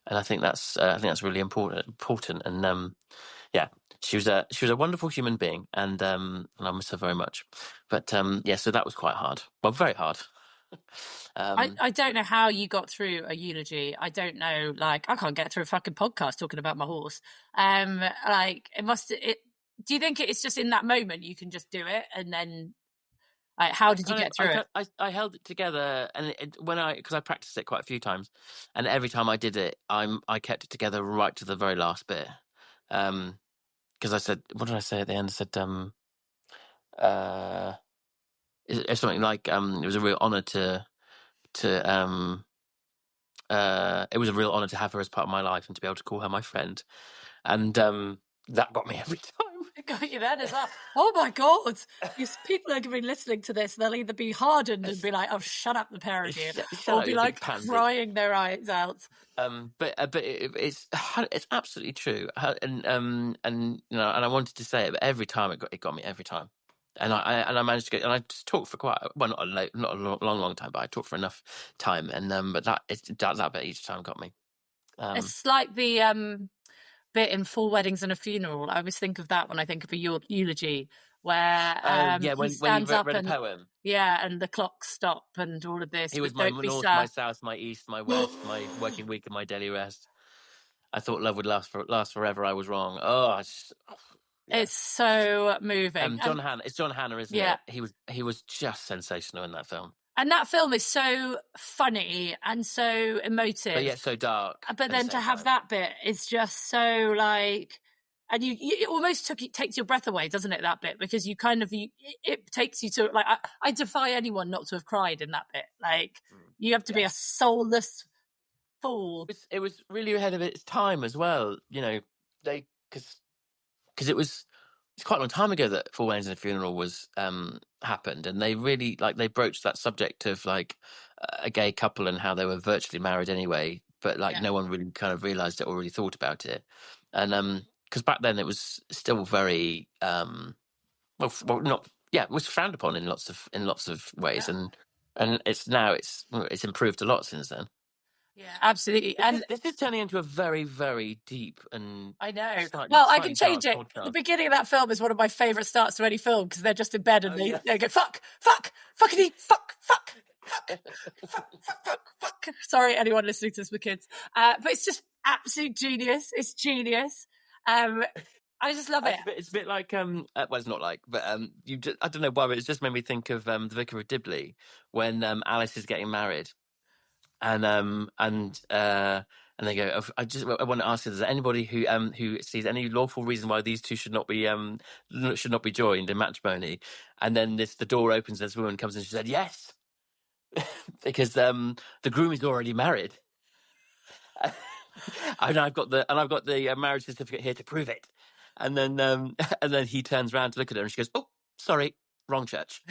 I think that's really important. And yeah, she was a wonderful human being, and I miss her very much. But so that was quite hard. Well, very hard. I don't know how you got through a eulogy. I don't know. Like, I can't get through a fucking podcast talking about my horse. Like, do you think it's just in that moment you can just do it, and then, like, how did you get through it? I held it together, and because I practiced it quite a few times, and every time I did it, I kept it together right to the very last bit. Because I said, what did I say at the end? I said, it's something like, it was a real honor it was a real honor to have her as part of my life and to be able to call her my friend, and that got me every time. It got you then as well. Oh my God! People are going to be listening to this. They'll either be hardened and be like, "Oh, shut up, the pair of you," or be like crying their eyes out. But it's absolutely true, and and I wanted to say it, but every time it got me every time, and I managed to get, and I just talked for not a long time, but I talked for enough time, and but that bit each time got me. It's like the bit in Four Weddings and a Funeral. I always think of that when I think of a eulogy, where when he stands up read and a poem. Yeah, and the clocks stop and all of this. He was my north, my south, my east, my west, my working week and my daily rest. I thought love would last forever. I was wrong. It's so moving. John Hannah. It's John Hannah, isn't it? He was just sensational in that film. And that film is so funny and so emotive, but yet so dark. But then to have that bit is just so like, and it almost takes your breath away, doesn't it? That bit, because you kind of it takes you to, like, I defy anyone not to have cried in that bit. Like, you have to be a soulless fool. It was really ahead of its time as well. Because it's quite a long time ago that Four Weddings and a Funeral was happened, and they really they broached that subject of like a gay couple and how they were virtually married anyway, but no one really kind of realised it or really thought about it, and because back then it was still very it was frowned upon in lots of ways, and it's improved a lot since then. Yeah, absolutely. And this is turning into a very, very deep and I know. Well, I can change it. Podcast. The beginning of that film is one of my favourite starts to any film, because they're just in bed and they go fuckity fuck. Sorry, anyone listening to this with kids, but it's just absolute genius. It's genius. I just love it. It's a bit like well, it's not like, but I don't know why, but it's just made me think of the Vicar of Dibley when Alice is getting married. And they go, I want to ask you, is there anybody who sees any lawful reason why these two should not be joined in matrimony? And then the door opens and this woman comes in and she said, yes, because the groom is already married. and I've got the marriage certificate here to prove it. And then he turns around to look at her and she goes, oh, sorry, wrong church.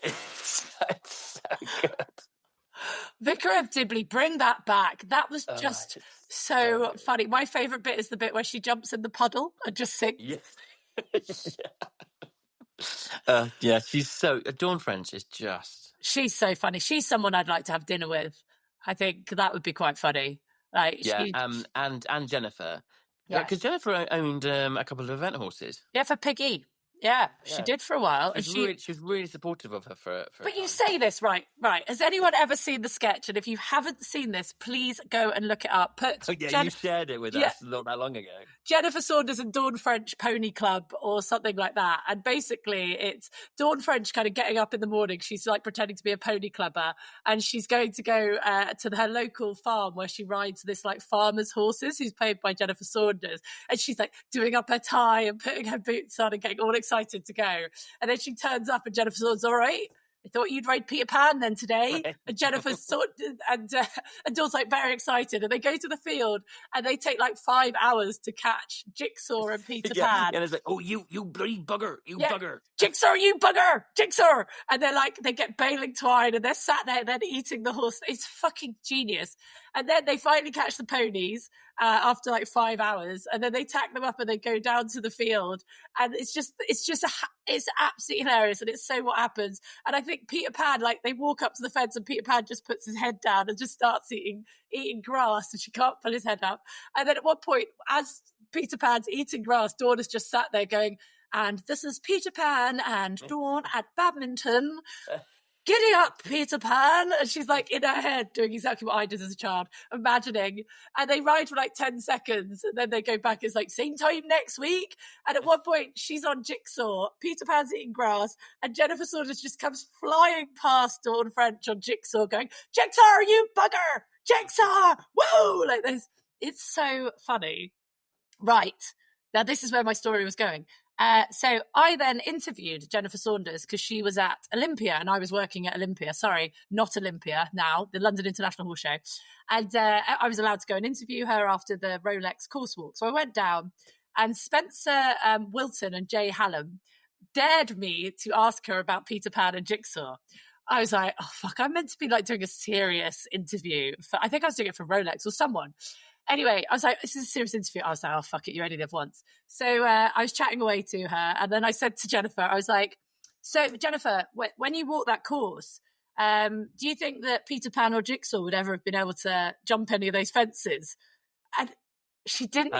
It's so good. Vicar of Dibley, bring that back. That was just so funny. My favourite bit is the bit where she jumps in the puddle and just sings. Yeah, she's so... Dawn French is just... She's so funny. She's someone I'd like to have dinner with. I think that would be quite funny. Like, and Jennifer. Because Jennifer owned a couple of event horses. Yeah, for Piggy. Yeah, she did for a while. She was really supportive of her for But you say this, right. Has anyone ever seen the sketch? And if you haven't seen this, please go and look it up. You shared it with us not that long ago. Jennifer Saunders and Dawn French Pony Club or something like that. And basically it's Dawn French kind of getting up in the morning. She's like pretending to be a pony clubber, and she's going to go to her local farm where she rides this like farmer's horses, who's played by Jennifer Saunders. And she's like doing up her tie and putting her boots on and getting all excited to go. And then she turns up and Jennifer Saunders, all right, I thought you'd ride Peter Pan then today. Right. And Jennifer's and Dawn's like very excited, and they go to the field and they take like 5 hours to catch Jigsaw and Peter Pan. And it's like, oh, you bloody bugger, bugger. Jigsaw, you bugger, Jigsaw. And they're like, they get baling twine and they're sat there then eating the horse. It's fucking genius. And then they finally catch the ponies after like 5 hours, and then they tack them up and they go down to the field, and it's absolutely hilarious, and it's so what happens. And I think Peter Pan, like, they walk up to the fence and Peter Pan just puts his head down and just starts eating grass, and she can't pull his head up. And then at one point, as Peter Pan's eating grass, Dawn is just sat there going, and this is Peter Pan and Dawn at badminton. Giddy up, Peter Pan. And she's like in her head doing exactly what I did as a child, imagining. And they ride for like 10 seconds and then they go back. It's like, same time next week. And at one point, she's on Jigsaw. Peter Pan's eating grass. And Jennifer Saunders just comes flying past Dawn French on Jigsaw going, Jigsaw, you bugger! Jigsaw! Woo! Like this. It's so funny. Right. Now, this is where my story was going. So I then interviewed Jennifer Saunders because she was at Olympia and I was working at Olympia. Sorry, not Olympia now, the London International Horse Show. And I was allowed to go and interview her after the Rolex course walk. So I went down and Spencer Wilton and Jay Hallam dared me to ask her about Peter Pan and Jigsaw. I was like, oh, fuck, I'm meant to be like doing a serious interview. I think I was doing it for Rolex or someone. Anyway, I was like, this is a serious interview. I was like, oh, fuck it, you only live once. So I was chatting away to her. And then I said to Jennifer, I was like, so Jennifer, when you walk that course, do you think that Peter Pan or Jigsaw would ever have been able to jump any of those fences? And she didn't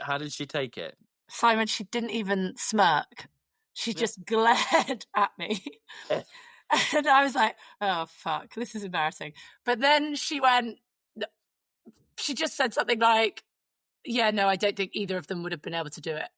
How did she take it? Simon, she didn't even smirk. She just glared at me. And I was like, oh, fuck, this is embarrassing. But then she just said something like, yeah, no, I don't think either of them would have been able to do it.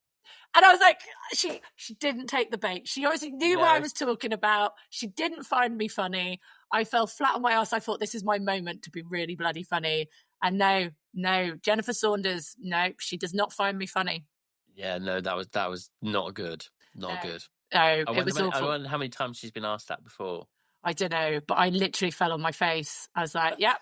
And I was like, she didn't take the bait. She obviously knew what I was talking about. She didn't find me funny. I fell flat on my ass. I thought this is my moment to be really bloody funny. And no, Jennifer Saunders, no, she does not find me funny. Yeah, no, that was not good. Not good. No, it was awful. I wonder how many times she's been asked that before. I don't know, but I literally fell on my face. I was like, yeah,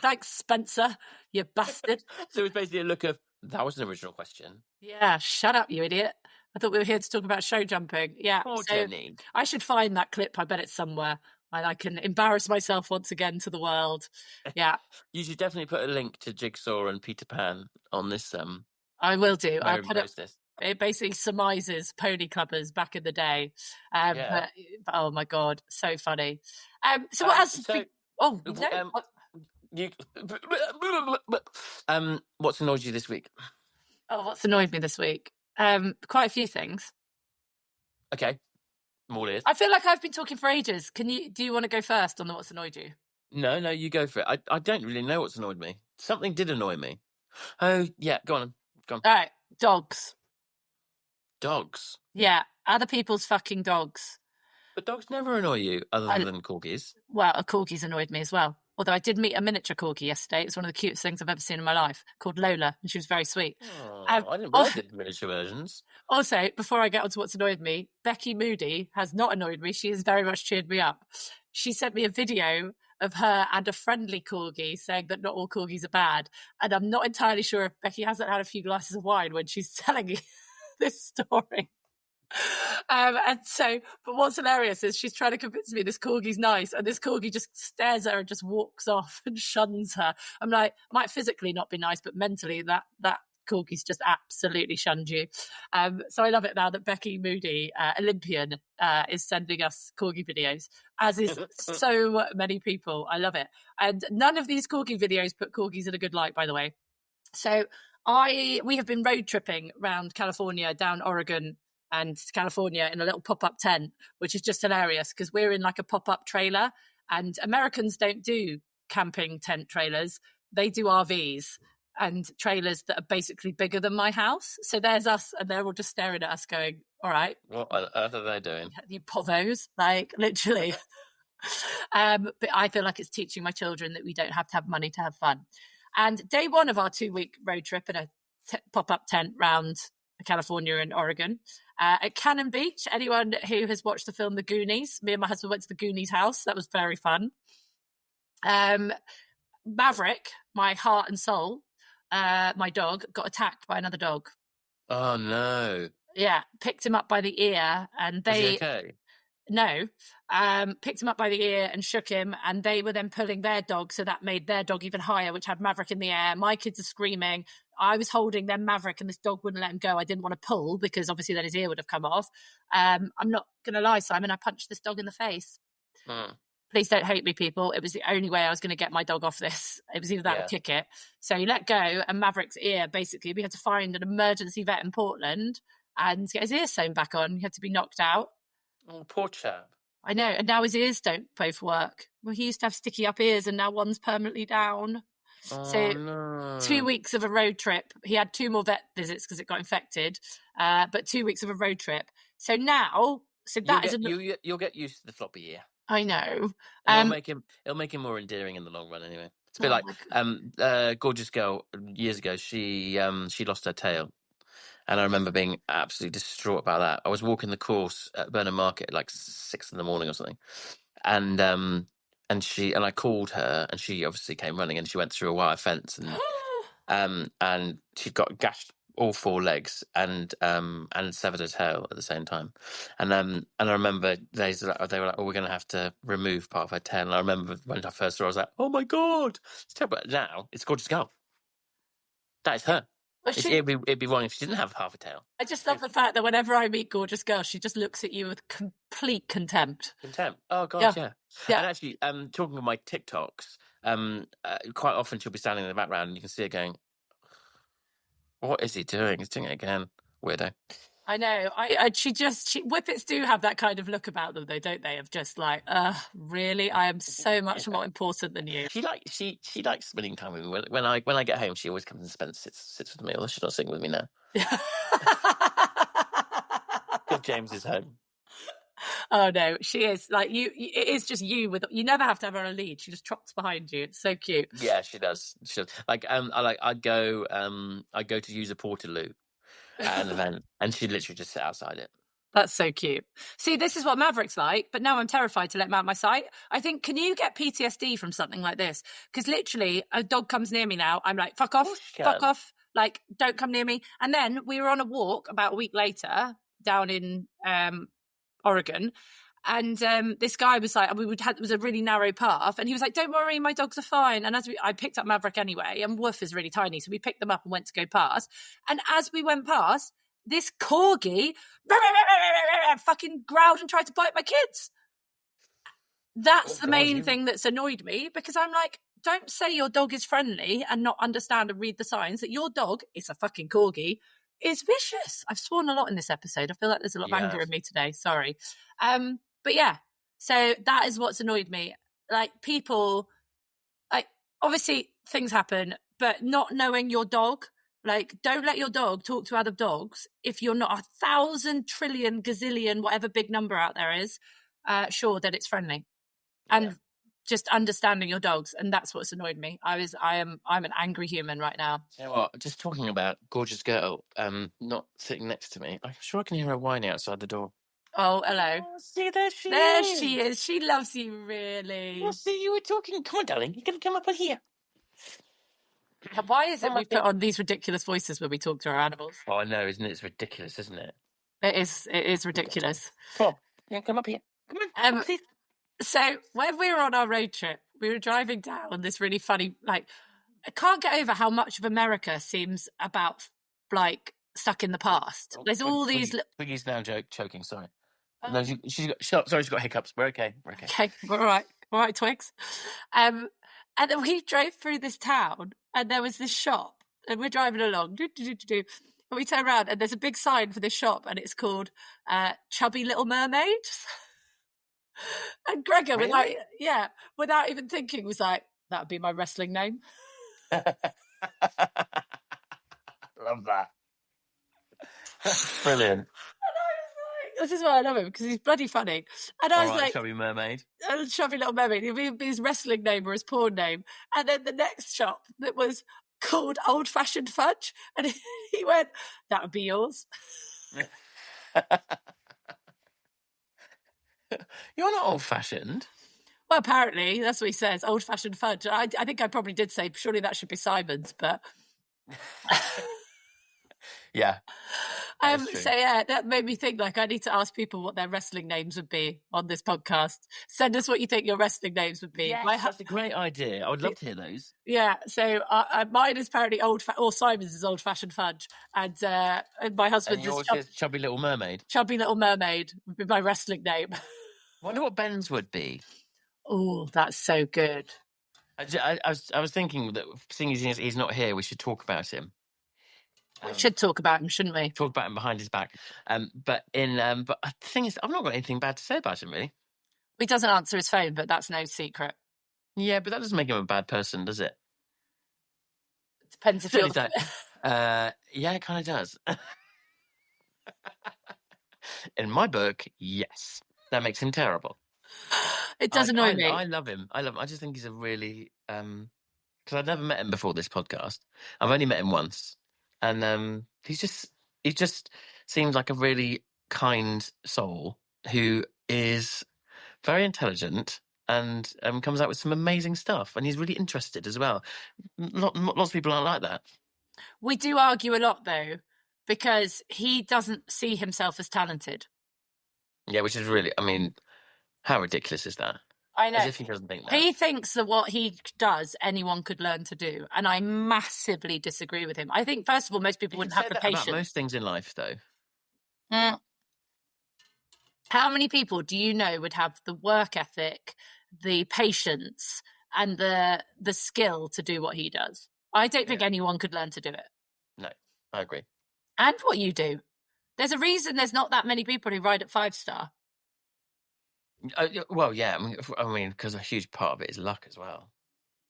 thanks, Spencer, you bastard. So it was basically a look of, that was an original question. Yeah, shut up, you idiot. I thought we were here to talk about show jumping. Yeah, Poor so Jenny. I should find that clip. I bet it's somewhere. And I can embarrass myself once again to the world. Yeah. You should definitely put a link to Jigsaw and Peter Pan on this. I will do. I'll put it basically surmises pony clubbers back in the day. But, oh my God, so funny. So what else? What's annoyed you this week? Oh, what's annoyed me this week? Quite a few things. Okay. More ears. I feel like I've been talking for ages. Do you want to go first on what's annoyed you? No, you go for it. I don't really know what's annoyed me. Something did annoy me. Oh, yeah, go on. All right, dogs. Dogs? Yeah, other people's fucking dogs. But dogs never annoy you, other than corgis. Well, a corgi's annoyed me as well. Although I did meet a miniature corgi yesterday. It's one of the cutest things I've ever seen in my life, called Lola, and she was very sweet. Oh, I didn't realize it miniature versions. Also, before I get on to what's annoyed me, Becky Moody has not annoyed me. She has very much cheered me up. She sent me a video of her and a friendly corgi saying that not all corgis are bad. And I'm not entirely sure if Becky hasn't had a few glasses of wine when she's telling you this story. But what's hilarious is she's trying to convince me this corgi's nice, and this corgi just stares at her and just walks off and shuns her. I'm like, might physically not be nice, but mentally that corgi's just absolutely shunned you. So I love it now that Becky Moody, Olympian, is sending us corgi videos, as is so many people. I love it. And none of these corgi videos put corgis in a good light, by the way. So we have been road tripping around California, down Oregon and California in a little pop-up tent, which is just hilarious because we're in like a pop-up trailer, and Americans don't do camping tent trailers. They do RVs and trailers that are basically bigger than my house. So there's us, and they're all just staring at us going, all right. What on earth are they doing? You povos, like literally. But I feel like it's teaching my children that we don't have to have money to have fun. And day one of our 2-week road trip in a pop-up tent round California and Oregon, at Cannon Beach. Anyone who has watched the film The Goonies, me and my husband went to the Goonies house. That was very fun. Maverick, my heart and soul, my dog, got attacked by another dog. Oh no. Yeah, picked him up by the ear, and they... Is he okay? No, picked him up by the ear and shook him, and they were then pulling their dog, so that made their dog even higher, which had Maverick in the air. My kids are screaming. I was holding their Maverick, and this dog wouldn't let him go. I didn't want to pull because obviously then his ear would have come off. I'm not going to lie, Simon, I punched this dog in the face. Please don't hate me, people. It was the only way I was going to get my dog off this. It was either that or kick it. So he let go, and Maverick's ear, basically, we had to find an emergency vet in Portland. and get his ears sewn back on. He had to be knocked out. Oh, poor chap. I know, and now his ears don't both work. Well, he used to have sticky up ears, and now one's permanently down. Oh, So no. 2 weeks of a road trip. He had 2 more vet visits because it got infected, but 2 weeks of a road trip. So now, you'll get used to the floppy ear. I know. It'll make him more endearing in the long run. Anyway, it's a bit like gorgeous girl years ago. She lost her tail, and I remember being absolutely distraught about that. I was walking the course at Burnham Market at like 6 a.m. or something, and I called her, and she obviously came running, and she went through a wire fence, and she'd got gashed all 4 legs and severed her tail at the same time, and I remember they were like, oh, we're going to have to remove part of her tail, and I remember when I first saw her, I was like, oh my god, it's terrible. Now it's a gorgeous girl. That is her. It'd be wrong if she didn't have half a tail. I just love the fact that whenever I meet gorgeous girls, she just looks at you with complete contempt. Oh god, yeah. Yeah. And actually, talking of my TikToks, quite often she'll be standing in the background, and you can see her going, what is he doing? He's doing it again. Weirdo. I know. Whippets do have that kind of look about them, though, don't they? Of just like, really? I am so much more important than you. She likes spending time with me. When I get home, she always comes and sits with me. Although she's not sitting with me now. Because James is home. Oh no, she is like you. It is just you you never have to have her on a lead. She just trots behind you. It's so cute. Yeah, she does. Like I go to use a portaloo at an event, and she literally just sit outside it. That's so cute. See, this is what Maverick's like, but now I'm terrified to let him out of my sight. I think, can you get PTSD from something like this? Because literally, a dog comes near me now, I'm like, fuck off, fuck off. Like, don't come near me. And then we were on a walk about a week later down in Oregon, and this guy was like, it was a really narrow path, and he was like, don't worry, my dogs are fine. And I picked up Maverick anyway, and Woof is really tiny, so we picked them up and went to go past. And as we went past, this corgi fucking growled and tried to bite my kids. That's the main thing that's annoyed me, because I'm like, don't say your dog is friendly and not understand and read the signs that your dog is a fucking corgi is vicious. I've sworn a lot in this episode. I feel like there's a lot of anger in me today. Sorry. But yeah, so that is what's annoyed me. Like, people, like, obviously things happen, but not knowing your dog. Like, don't let your dog talk to other dogs if you're not 1,000 trillion gazillion, whatever big number out there is, sure that it's friendly. And just understanding your dogs, and that's what's annoyed me. I'm an angry human right now. You know what? Just talking about gorgeous girl, not sitting next to me. I'm sure I can hear her whining outside the door. Oh, hello. Oh, see, there she is. She loves you, really. Oh, see, you were talking. Come on, darling. You're going to come up in here. Why is it we put on these ridiculous voices when we talk to our animals? Oh, I know, isn't it? It's ridiculous, isn't it? It is ridiculous. Come on. Yeah, come up here. Come on. So when we were on our road trip, we were driving down this really funny, like, I can't get over how much of America seems about, like, stuck in the past. There's all these... Twiggy's now choking, sorry. No, she's got hiccups. We're okay. Okay, we're all right, Twigs. And then we drove through this town, and there was this shop, and we're driving along, and we turn around, and there's a big sign for this shop, and it's called Chubby Little Mermaid. And Gregor, really? without even thinking, was like, that would be my wrestling name. Love that. That's brilliant. And I was like, this is why I love him, because he's bloody funny. And I was like, Chubby Mermaid. Chubby Little Mermaid. It'd be his wrestling name or his porn name. And then the next shop that was called Old Fashioned Fudge. And he went, that would be yours. You're not old-fashioned. Well, apparently, that's what he says, old-fashioned fudge. I think I probably did say, surely that should be Simon's, but... Yeah. So, yeah, that made me think, like, I need to ask people what their wrestling names would be on this podcast. Send us what you think your wrestling names would be. Yes, that's a great idea. I would love to hear those. Yeah, so mine is apparently or Simon's is old-fashioned fudge, and my husband's is Chubby Little Mermaid. Chubby Little Mermaid would be my wrestling name. I wonder what Ben's would be. Oh, that's so good. I was thinking that, seeing as he's not here, we should talk about him. We should talk about him, shouldn't we? Talk about him behind his back. But the thing is, I've not got anything bad to say about him, really. He doesn't answer his phone, but that's no secret. Yeah, but that doesn't make him a bad person, does it? Depends if you're... Yeah, it kind of does. In my book, yes. That makes him terrible. It does annoy me. I love him. I just think he's a really... because I've never met him before this podcast. I've only met him once. And he just seems like a really kind soul who is very intelligent and comes out with some amazing stuff. And he's really interested as well. Lots of people aren't like that. We do argue a lot, though, because he doesn't see himself as talented. Yeah, which is really, I mean, how ridiculous is that? I know. As if he doesn't think that. He thinks that what he does, anyone could learn to do. And I massively disagree with him. I think, first of all, most people wouldn't have the patience. About most things in life, though. How many people do you know would have the work ethic, the patience, and the skill to do what he does? I don't think anyone could learn to do it. No, I agree. And what you do. There's a reason there's not that many people who ride at 5-star. Well, yeah, I mean, because a huge part of it is luck as well.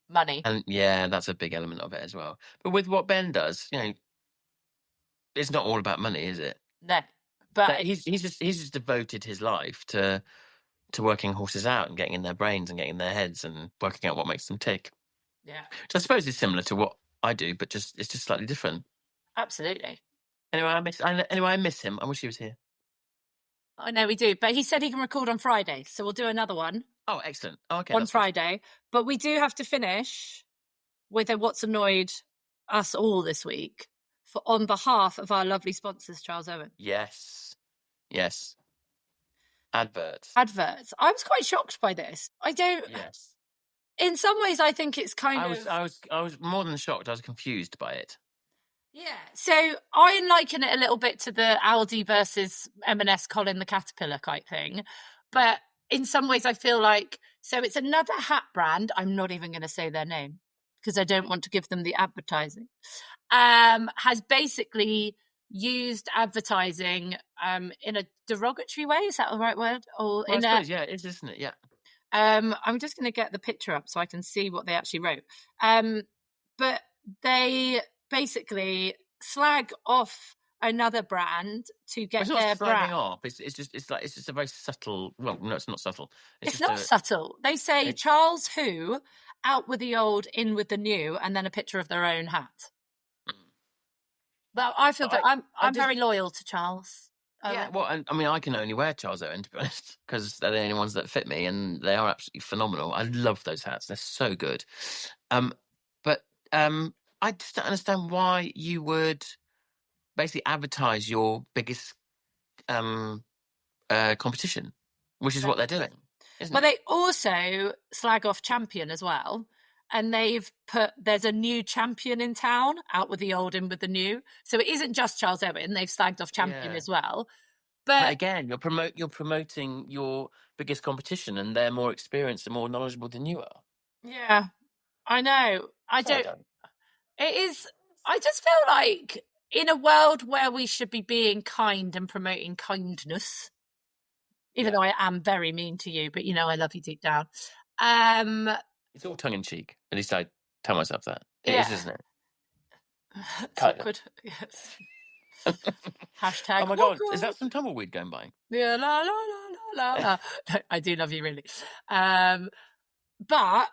Money. And yeah, that's a big element of it as well. But with what Ben does, it's not all about money, is it? No. But he's just devoted his life to working horses out and getting in their brains and getting in their heads and working out what makes them tick. Yeah. Which I suppose is similar to what I do, but it's just slightly different. Absolutely. Anyway, I miss him. I wish he was here. I know we do, but he said he can record on Friday, so we'll do another one. Oh, excellent. Okay, on Friday. But we do have to finish with a what's annoyed us all this week on behalf of our lovely sponsors, Charles Owen. Yes. Adverts. I was quite shocked by this. I don't. Yes. In some ways, I think it's kind of. I was more than shocked. I was confused by it. Yeah, so I liken it a little bit to the Aldi versus M&S Colin the Caterpillar type thing. But in some ways I feel like, so it's another hat brand. I'm not even going to say their name because I don't want to give them the advertising. Has basically used advertising in a derogatory way. Is that the right word? Or I suppose, yeah, it is, isn't it? Yeah. I'm just going to get the picture up so I can see what they actually wrote. But they basically slag off another brand to get their brand off. It's just a very subtle. Well, no, it's not subtle. It's not subtle. They say Charles Who, out with the old, in with the new, and then a picture of their own hat. Well, I feel that I'm very loyal to Charles. Yeah, well, I mean, I can only wear Charles Owen, to be honest, because they're the only ones that fit me, and they are absolutely phenomenal. I love those hats; they're so good. But I just don't understand why you would basically advertise your biggest competition, which is what they're doing. Well, they also slag off Champion as well. And they've put, there's a new champion in town, out with the old, in with the new. So it isn't just Charles Owen. They've slagged off Champion as well. But again, you're promoting your biggest competition, and they're more experienced and more knowledgeable than you are. Yeah, I know. It is. I just feel like in a world where we should be being kind and promoting kindness, even though I am very mean to you, but I love you deep down. It's all tongue in cheek. At least I tell myself that. It is, isn't it? It's awkward. Yes. Hashtag. Oh my God, is that some tumbleweed going by? Yeah, la la la la la. I do love you, really. But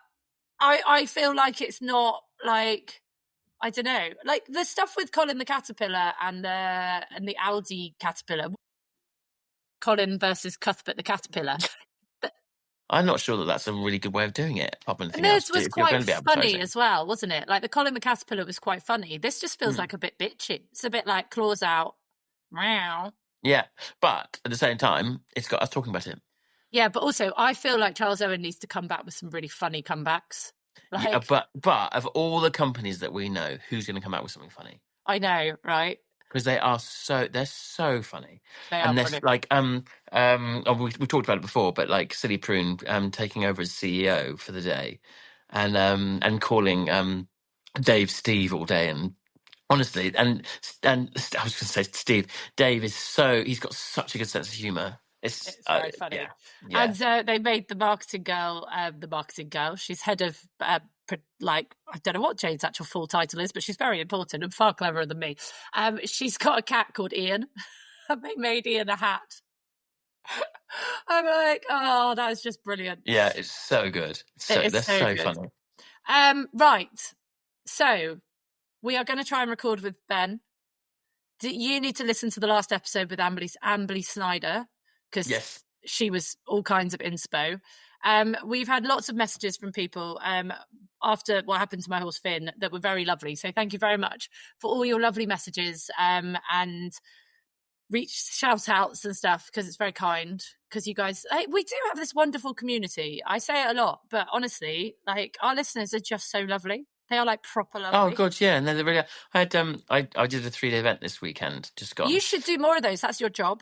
I feel like it's not like, I don't know, like the stuff with Colin the Caterpillar and the Aldi Caterpillar. Colin versus Cuthbert the Caterpillar. I'm not sure that that's a really good way of doing it. This was quite funny as well, wasn't it? Like the Colin the Caterpillar was quite funny. This just feels like a bit bitchy. It's a bit like claws out. Meow. Yeah, but at the same time, it's got us talking about him. Yeah, but also I feel like Charles Owen needs to come back with some really funny comebacks. Like, yeah, but of all the companies that we know, who's going to come out with something funny? I know, right? Because they're so funny. They are funny. Like we talked about it before, but like Silly Prune taking over as CEO for the day, and calling Dave Steve all day, and Honestly, and I was going to say Steve, Dave he's got such a good sense of humour. It's very funny. Yeah. And they made the marketing girl. She's head of I don't know what Jane's actual full title is, but she's very important and far cleverer than me. She's got a cat called Ian. And they made Ian a hat. I'm like, oh, that is just brilliant. Yeah, it's so good. They're so good. funny. Right. So we are going to try and record with Ben. You need to listen to the last episode with Ambly Snyder, because she was all kinds of inspo. We've had lots of messages from people after what happened to my horse Finn that were very lovely. So thank you very much for all your lovely messages and shout outs and stuff, because it's very kind. Because you guys, we do have this wonderful community. I say it a lot, but honestly, like, our listeners are just so lovely. They are like proper lovely. Oh god, yeah, and they're really. I had I did a 3-day event this weekend. Just gone. You should do more of those. That's your job.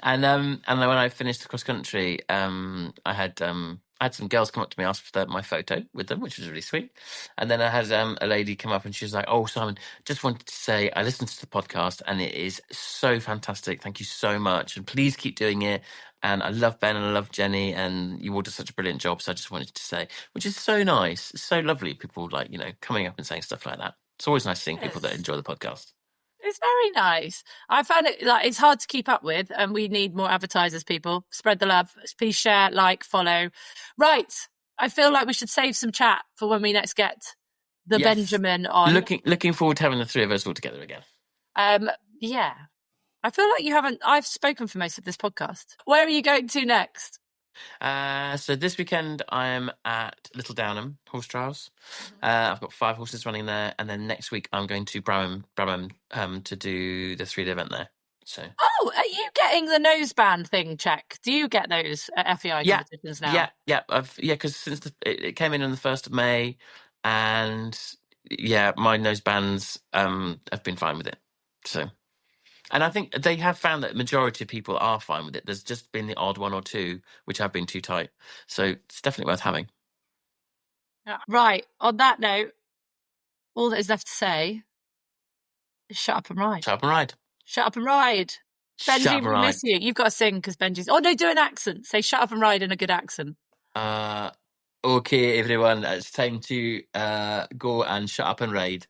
And then when I finished the cross country, I had some girls come up to me, ask for my photo with them, which was really sweet. And then I had a lady come up and she was like, "Oh, Simon, just wanted to say I listened to the podcast and it is so fantastic. Thank you so much, and please keep doing it. And I love Ben and I love Jenny, and you all do such a brilliant job. So I just wanted to say," which is so nice. It's so lovely. People like, coming up and saying stuff like that. It's always nice seeing people that enjoy the podcast. It's very nice. I found it it's hard to keep up with, and we need more advertisers, people. Spread the love. Please share, like, follow. Right. I feel like we should save some chat for when we next get the Benjamin on. Looking forward to having the three of us all together again. Yeah. I feel like I've spoken for most of this podcast. Where are you going to next? So this weekend I'm at Little Downham Horse Trials. I've got 5 horses running there, and then next week I'm going to Bramham to do the 3-day event there. So. Oh, are you getting the noseband thing checked? Do you get those at FEI competitions now? Yeah. Because since it came in on the 1st of May, and my nosebands have been fine with it. So. And I think they have found that the majority of people are fine with it. There's just been the odd one or two which have been too tight. So it's definitely worth having. Right. On that note, all that is left to say is shut up and ride. Shut up and ride. Shut up and ride. Benji will miss you. You've got to sing because Benji's... Oh, no, do an accent. Say shut up and ride in a good accent. Okay, everyone. It's time to go and shut up and ride.